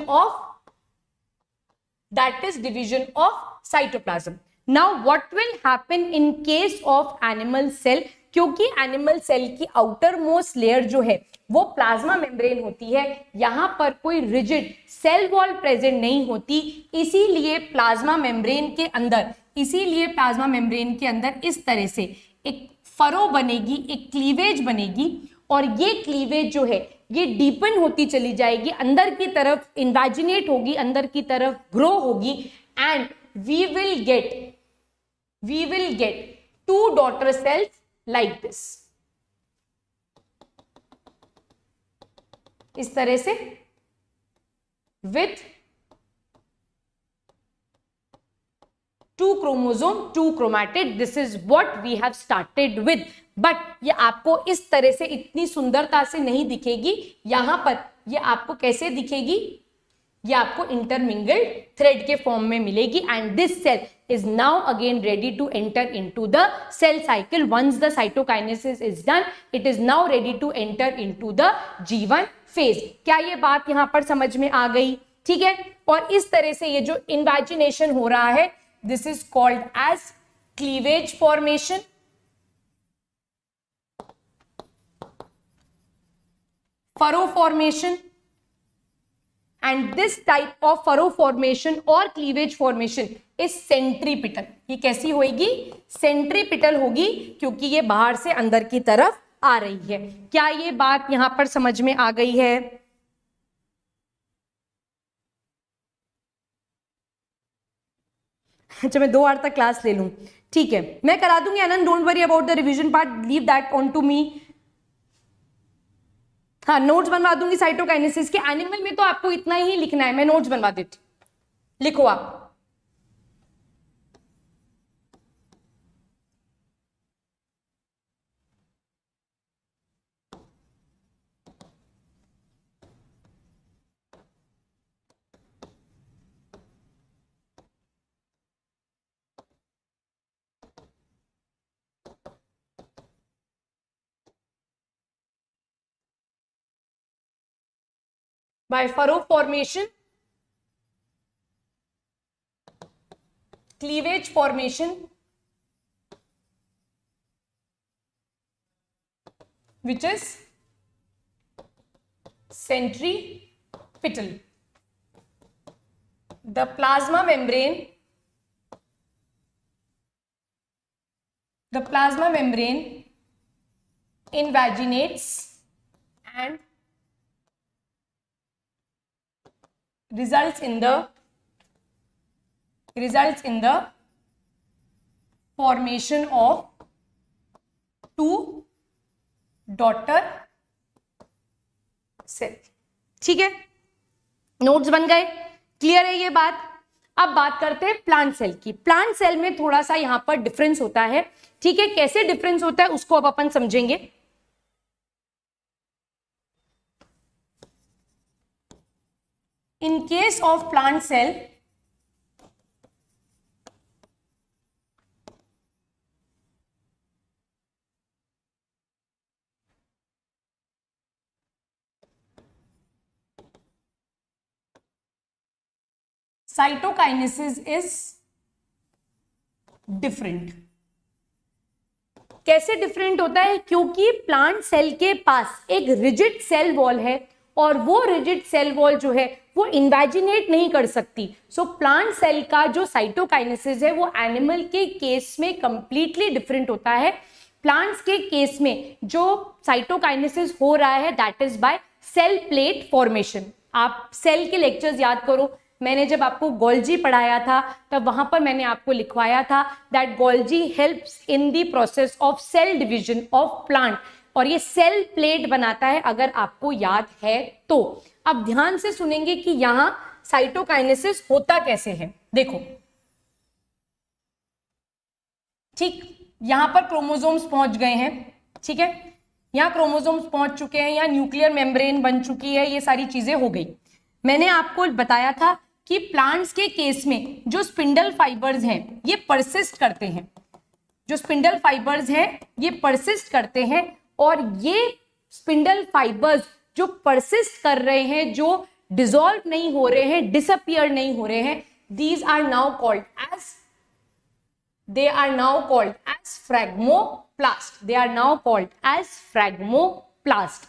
of cytoplasm. Now what will happen in case of animal cell? क्योंकि एनिमल सेल की आउटर मोस्ट लेयर जो है वो प्लाज्मा मेम्ब्रेन होती है, यहां पर कोई रिजिड सेल वॉल प्रेजेंट नहीं होती, इसीलिए प्लाज्मा मेम्ब्रेन के अंदर इस तरह से एक फरो बनेगी, एक क्लीवेज बनेगी, और ये क्लीवेज जो है ये डीपन होती चली जाएगी, अंदर की तरफ इन्वेजिनेट होगी, अंदर की तरफ ग्रो होगी, and we will get 2 daughter cells like this, इस तरह से, with 2 chromosome 2 chromatid. This is what we have started with. But ये आपको इस तरह से इतनी सुंदरता से नहीं दिखेगी। यहां पर ये आपको कैसे दिखेगी? ये आपको इंटरमिंगल्ड थ्रेड के फॉर्म में मिलेगी, and this cell is now again ready to enter into the cell cycle. Once the cytokinesis is done, it is now ready to enter into the G1 phase. क्या ये बात यहां पर समझ में आ गई? ठीक है। और इस तरह से ये जो इन्वेजिनेशन हो रहा है, this is called as cleavage formation, furrow formation, and this type of furrow formation और cleavage formation is centripetal। ये कैसी होगी? सेंट्रीपिटल होगी, क्योंकि ये बाहर से अंदर की तरफ आ रही है। क्या ये बात यहां पर समझ में आ गई है? अच्छा, मैं 2 आवर तक क्लास ले लूं? ठीक है, मैं करा दूंगी Anand, don't worry about the revision part, leave that on to me. हाँ, नोट्स बनवा दूंगी साइटोकाइनेसिस के। एनिमल में तो आपको इतना ही लिखना है, मैं नोट्स बनवा देती, लिखो आप। By furrow formation, cleavage formation, which is centripetal, the plasma membrane invaginates and results in the formation of 2 daughter cell. ठीक है, नोट्स बन गए? क्लियर है ये बात? अब बात करते हैं प्लांट सेल की। प्लांट सेल में थोड़ा सा यहां पर डिफरेंस होता है। ठीक है, कैसे डिफरेंस होता है उसको अब अपन समझेंगे। In case of plant cell, cytokinesis is different. कैसे डिफरेंट होता है? क्योंकि प्लांट सेल के पास एक रिजिड सेल वॉल है और वो रिजिड सेल वॉल जो है वो इन्वेजिनेट नहीं कर सकती। सो प्लांट सेल का जो साइटोकाइनेसिस है वो एनिमल के केस में कंप्लीटली डिफरेंट होता है। प्लांट्स के केस में जो साइटोकाइनेसिस हो रहा है that is by cell plate formation. आप सेल के लेक्चर्स याद करो, मैंने जब आपको गोल्जी पढ़ाया था तब वहां पर मैंने आपको लिखवाया था that Golgi helps in the process of cell division of plant, और ये सेल प्लेट बनाता है, अगर आपको याद है तो। अब ध्यान से सुनेंगे कि यहां साइटोकाइनेसिस होता कैसे है। देखो, ठीक, यहां पर क्रोमोसोम्स पहुंच गए हैं, ठीक है, यहां क्रोमोसोम्स पहुंच चुके हैं, यहां न्यूक्लियर मेम्ब्रेन बन चुकी है, ये सारी चीजें हो गई। मैंने आपको बताया था कि प्लांट्स के केस में जो स्पिंडल फाइबर्स हैं ये परसिस्ट करते हैं, जो स्पिंडल फाइबर्स हैं ये परसिस्ट करते हैं, और ये स्पिंडल फाइबर्स जो परसिस्ट कर रहे हैं, जो डिसॉल्व नहीं हो रहे हैं, डिसअपियर नहीं हो रहे हैं, these are now called as, they are now called as phragmoplast, they are now called as phragmoplast।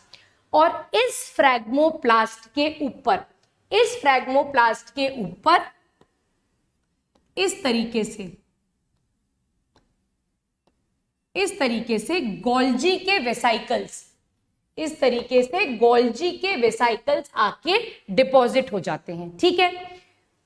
और इस फ्रैग्मोप्लास्ट के ऊपर, इस फ्रैग्मोप्लास्ट के ऊपर इस तरीके से गोल्जी के वेसाइकल्स, इस तरीके से गोल्जी के वेसाइकल्स आके डिपॉजिट हो जाते हैं, ठीक है।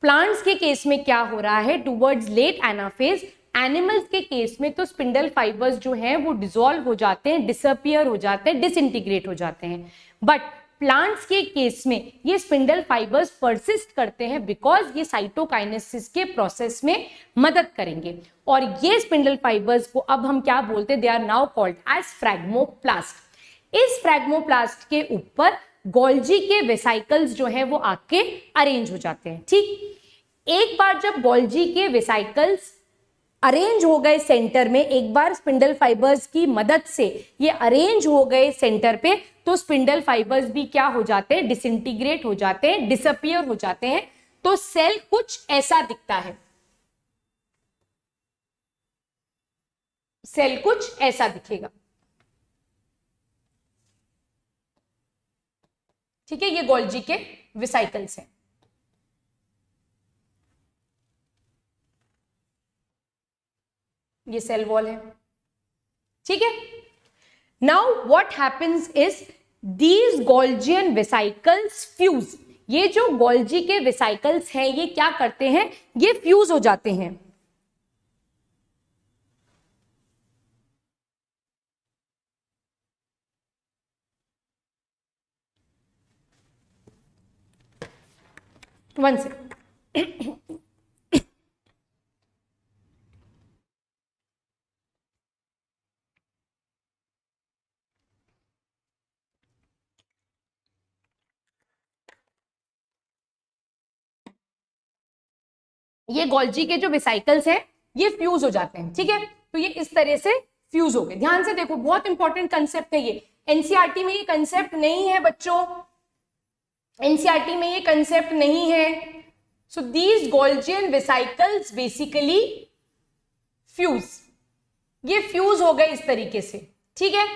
प्लांट्स के केस में क्या हो रहा है, टुवर्ड्स लेट एनाफेज, एनिमल्स के केस में तो स्पिंडल फाइबर्स जो हैं वो डिसॉल्व हो जाते हैं, डिसअपियर हो जाते हैं, डिसइंटीग्रेट हो जाते हैं, बट प्लांट्स के केस में ये स्पिंडल फाइबर्स परसिस्ट करते हैं बिकॉज ये साइटोकाइनेसिस के प्रोसेस में मदद करेंगे। और ये स्पिंडल फाइबर्स को अब हम क्या बोलते हैं, they are now called as phragmoplast. इस फ्रैग्मोप्लास्ट के ऊपर गोल्जी के वेसाइकल्स जो है वो आके अरेंज हो जाते हैं, ठीक। एक बार जब गोल्जी के वेसाइकल्स अरेंज हो गए सेंटर में, एक बार स्पिंडल फाइबर्स की मदद से ये अरेंज हो गए सेंटर पे, तो स्पिंडल फाइबर्स भी क्या हो जाते हैं, डिसइंटीग्रेट हो जाते हैं, डिसअपियर हो जाते हैं। तो सेल कुछ ऐसा दिखता है, सेल कुछ ऐसा दिखेगा, ठीक है। ये गोल्जी के वेसाइकल्स हैं। ये सेल वॉल है, ठीक है। Now what happens is these Golgian vesicles fuse. ये जो गोल्जी के वेसाइकल्स हैं ये क्या करते हैं, ये फ्यूज हो जाते हैं। वन सेकंड, ये गोल्जी के जो वेसाइकल्स हैं ये फ्यूज हो जाते हैं, ठीक है। तो ये इस तरह से फ्यूज हो गए। ध्यान से देखो, बहुत इंपॉर्टेंट कंसेप्ट है ये। एनसीईआरटी में ये कंसेप्ट नहीं है बच्चों, एनसीईआरटी में ये कंसेप्ट नहीं है। So these Golgian vesicles basically fuse, ये फ्यूज हो गए इस तरीके से, ठीक है।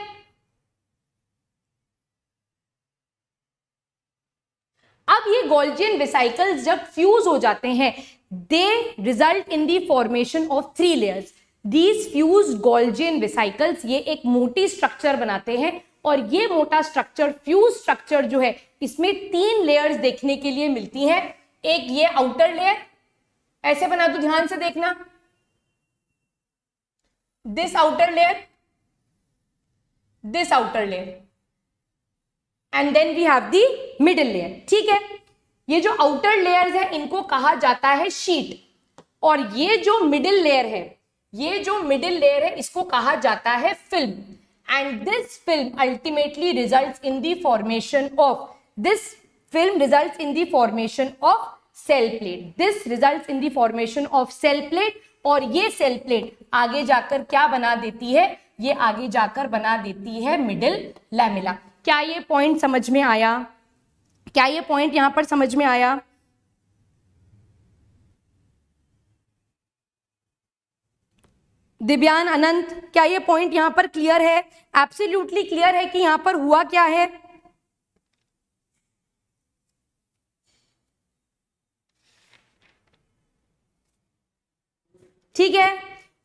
अब ये गोल्जियन वेसाइकल्स जब फ्यूज हो जाते हैं, they result in the formation of 3 layers. These fused Golgian vesicles ये एक मोटी स्ट्रक्चर बनाते हैं, और ये मोटा स्ट्रक्चर, फ्यूज स्ट्रक्चर जो है, इसमें 3 लेयर्स देखने के लिए मिलती हैं। एक ये आउटर लेयर, ऐसे बना दो, ध्यान से देखना, this outer layer, this outer layer, and then we have the middle layer, ठीक है। ये जो आउटर लेयर्स है इनको कहा जाता है शीट, और ये जो मिडिल लेयर है, ये जो मिडिल लेयर है इसको कहा जाता है film. And this film ultimately results in the formation of, this film results in the formation of cell plate, this results in the formation of cell plate. और ये सेल प्लेट आगे जाकर क्या बना देती है, ये आगे जाकर बना देती है मिडिल लैमेला। क्या ये पॉइंट समझ में आया, क्या ये पॉइंट यहां पर समझ में आया? दिव्यान, अनंत, क्या ये पॉइंट यहां पर क्लियर है? एब्सोल्युटली क्लियर है कि यहां पर हुआ क्या है? ठीक है,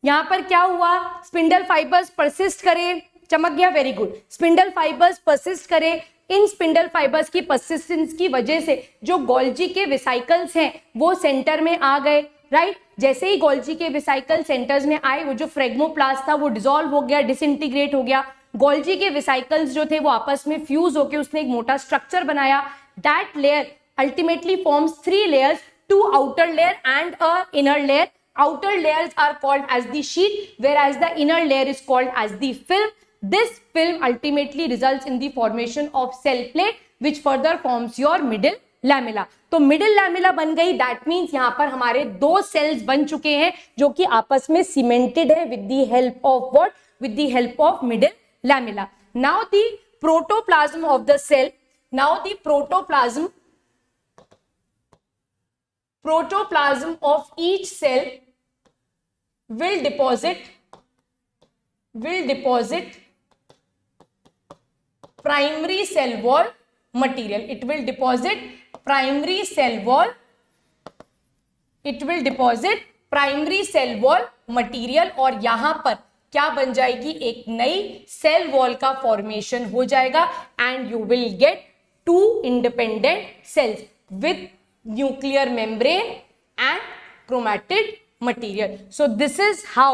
यहां पर क्या हुआ? स्पिंडल फाइबर्स परसिस्ट करे, चमक गया, very good. Spindle fibres persist करे, इन स्पिंडल फाइबर्स की परसिस्टेंस की वजह से जो गोल्जी के वेसिकल्स हैं वो सेंटर में आ गए, राइट। जैसे ही गोल्जी के वेसिकल सेंटर्स में आए, वो जो फ्रेगमोप्लास्ट था वो डिसॉल्व हो गया, डिसइंटीग्रेट हो गया। गोल्जी के वेसिकल्स जो थे वो आपस में फ्यूज होकर उसने एक मोटा स्ट्रक्चर बनाया। That layer ultimately forms 3 layers, 2 outer layer and a inner layer. Outer layers are called as the sheet, whereas the inner layer is called as the film. This film ultimately results in the formation of cell plate, which further forms your middle lamella. तो middle lamella बन गई, that means यहाँ पर हमारे 2 cells बन चुके हैं जो कि आपस में cemented है with the help of what? With the help of middle lamella. Now the protoplasm of the cell. Now the protoplasm of each cell will deposit primary cell wall material. It will deposit primary cell wall material और यहां पर क्या बन जाएगी? एक नई cell wall का formation हो जाएगा and you will get 2 independent cells with nuclear membrane and chromatid material. So this is how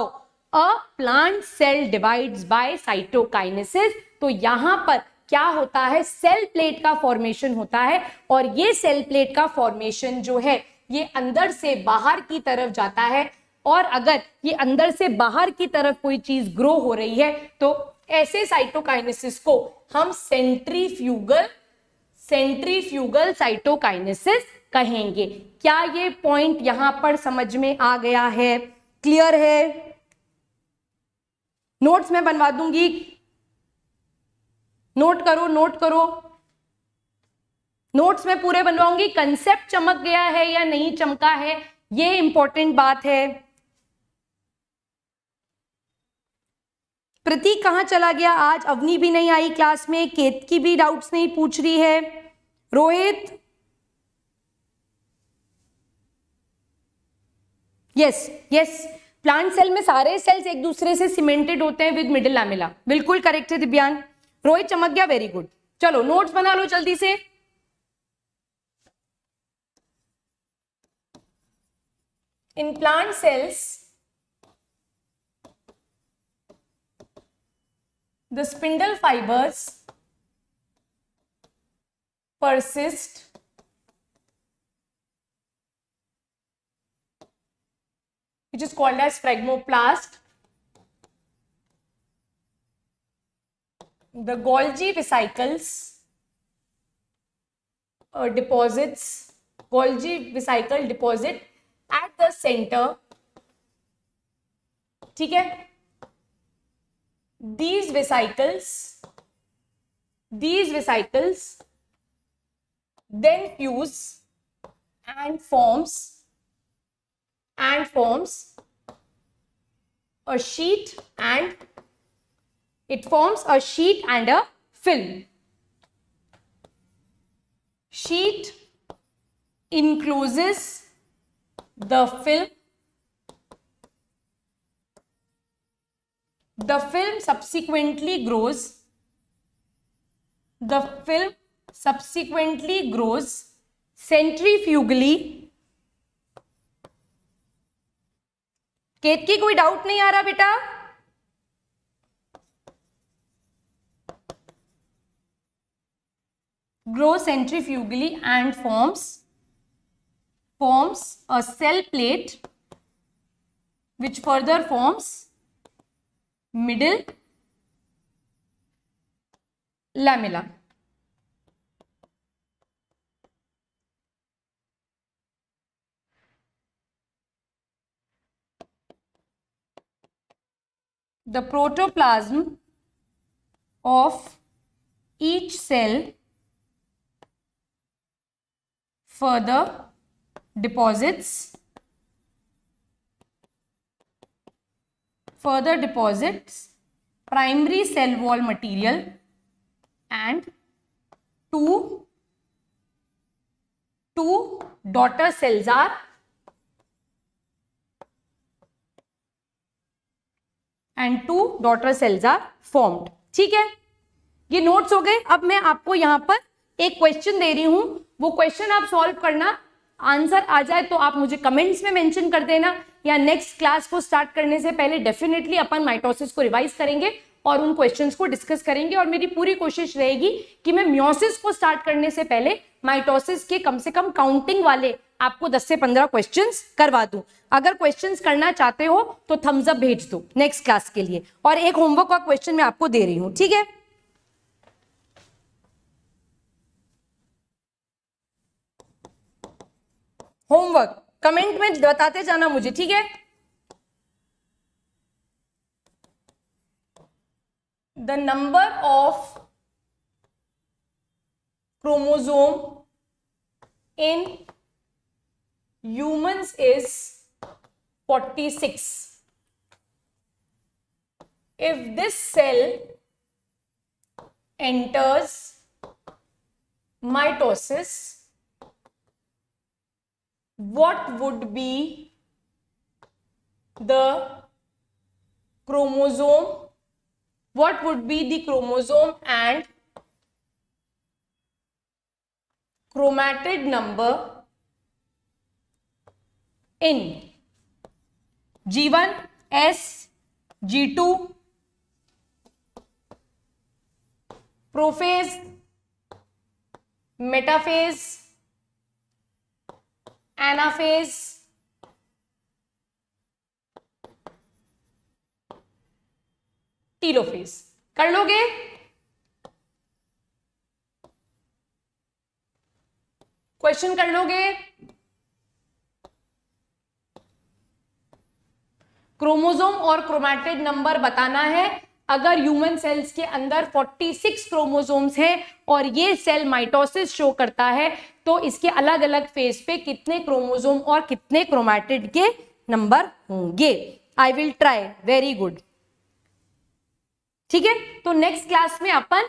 a plant cell divides by cytokinesis. तो यहां पर क्या होता है? सेल प्लेट का फॉर्मेशन होता है और ये सेल प्लेट का फॉर्मेशन जो है ये अंदर से बाहर की तरफ जाता है, और अगर ये अंदर से बाहर की तरफ कोई चीज ग्रो हो रही है तो ऐसे साइटोकाइनेसिस को हम सेंट्रीफ्यूगल साइटोकाइनेसिस कहेंगे। क्या ये पॉइंट यहां पर समझ में आ गया है? क्लियर है? नोट्स मैं बनवा दूंगी, नोट करो नोट्स मैं पूरे बनवाऊंगी। कंसेप्ट चमक गया है या नहीं चमका है, ये इंपॉर्टेंट बात है। प्रतीक कहां चला गया? आज अवनी भी नहीं आई क्लास में, केतकी भी डाउट्स नहीं पूछ रही है, रोहित, यस प्लांट सेल में सारे सेल्स एक दूसरे से सीमेंटेड होते हैं विद मिडिल लैमेला। बिल्कुल करेक्ट है दिव्यांग। रोहित चमक गया, वेरी गुड। चलो नोट्स बना लो जल्दी से। In plant cells the spindle fibers persist which is called as phlegmoplast. The Golgi vesicles Golgi vesicle deposit at the center, ठीक है। These vesicles then fuse and forms a sheet, and it forms a sheet and a film. Sheet encloses the film. The film subsequently grows centrifugally. केतकी कोई doubt नहीं आ रहा बेटा? Grows centrifugally and forms a cell plate which further forms middle lamella. The protoplasm of each cell further deposits further deposits primary cell wall material and two daughter cells are formed. ठीक है, ये notes हो गए. अब मैं आपको यहां पर एक क्वेश्चन दे रही हूं, वो क्वेश्चन आप सॉल्व करना. आंसर आ जाए तो आप मुझे कमेंट्स में मेंशन कर देना, या नेक्स्ट क्लास को स्टार्ट करने से पहले डेफिनेटली अपन माइटोसिस को रिवाइज करेंगे और उन क्वेश्चंस को डिस्कस करेंगे. और मेरी पूरी कोशिश रहेगी कि मैं मियोसिस को स्टार्ट करने से पहले माइटोसिस के कम से कम काउंटिंग वाले आपको 10 से 15 क्वेश्चंस करवा दूं. अगर क्वेश्चंस करना चाहते हो तो थम्स अप भेज दो नेक्स्ट क्लास के लिए. और एक होमवर्क का क्वेश्चन मैं आपको दे रही हूं. ठीक है, होमवर्क कमेंट में बताते जाना मुझे. ठीक है, the number of chromosome in humans is 46. If this cell enters mitosis, what would be the chromosome? What would be the chromosome and chromatid number in G1, S, G2, prophase, metaphase, anaphase, telophase. कर लोगे? Question कर लोगे? Chromosome और chromatid number बताना है. अगर human cells के अंदर 46 क्रोमोसोम्स हैं और ये सेल माइटोसिस शो करता है, तो इसके अलग अलग फेज पे कितने क्रोमोसोम और कितने क्रोमैटिड के नंबर होंगे. I will try. Very good. ठीक है, तो नेक्स्ट क्लास में अपन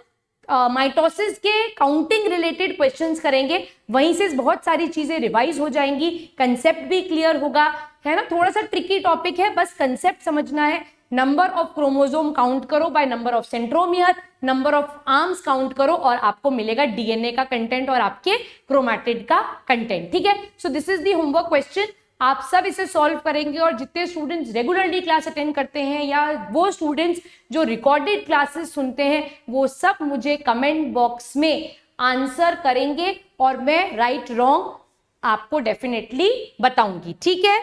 माइटोसिस के काउंटिंग रिलेटेड क्वेश्चंस करेंगे. वहीं से बहुत सारी चीजें रिवाइज हो जाएंगी, कंसेप्ट भी क्लियर होगा, है ना. थोड़ा सा ट्रिकी टॉपिक है, बस कंसेप्ट समझना है. नंबर ऑफ क्रोमोसोम काउंट करो by number of centromere, number of arms count करो और आपको मिलेगा डीएनए का कंटेंट और आपके क्रोमैटिड का कंटेंट. ठीक है, सो this is the homework question. आप सब इसे सॉल्व करेंगे और जितने स्टूडेंट्स रेगुलरली क्लास अटेंड करते हैं या वो स्टूडेंट्स जो रिकॉर्डेड क्लासेस सुनते हैं, वो सब मुझे कमेंट बॉक्स में आंसर करेंगे और मैं राइट रॉन्ग आपको डेफिनेटली बताऊंगी. ठीक है,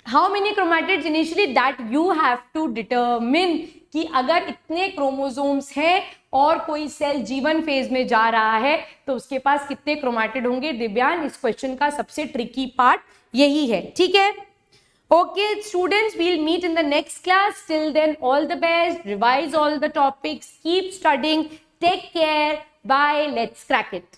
how many chromatids initially, that you have to determine कि अगर इतने क्रोमोसोम्स हैं और कोई सेल जीवन फेज में जा रहा है तो उसके पास कितने क्रोमैटिड होंगे. दिव्यान, इस क्वेश्चन का सबसे ट्रिकी पार्ट यही है. ठीक है, okay students, we'll meet in the next class. Till then all the best, revise all the topics, keep studying, take care, bye, let's crack it.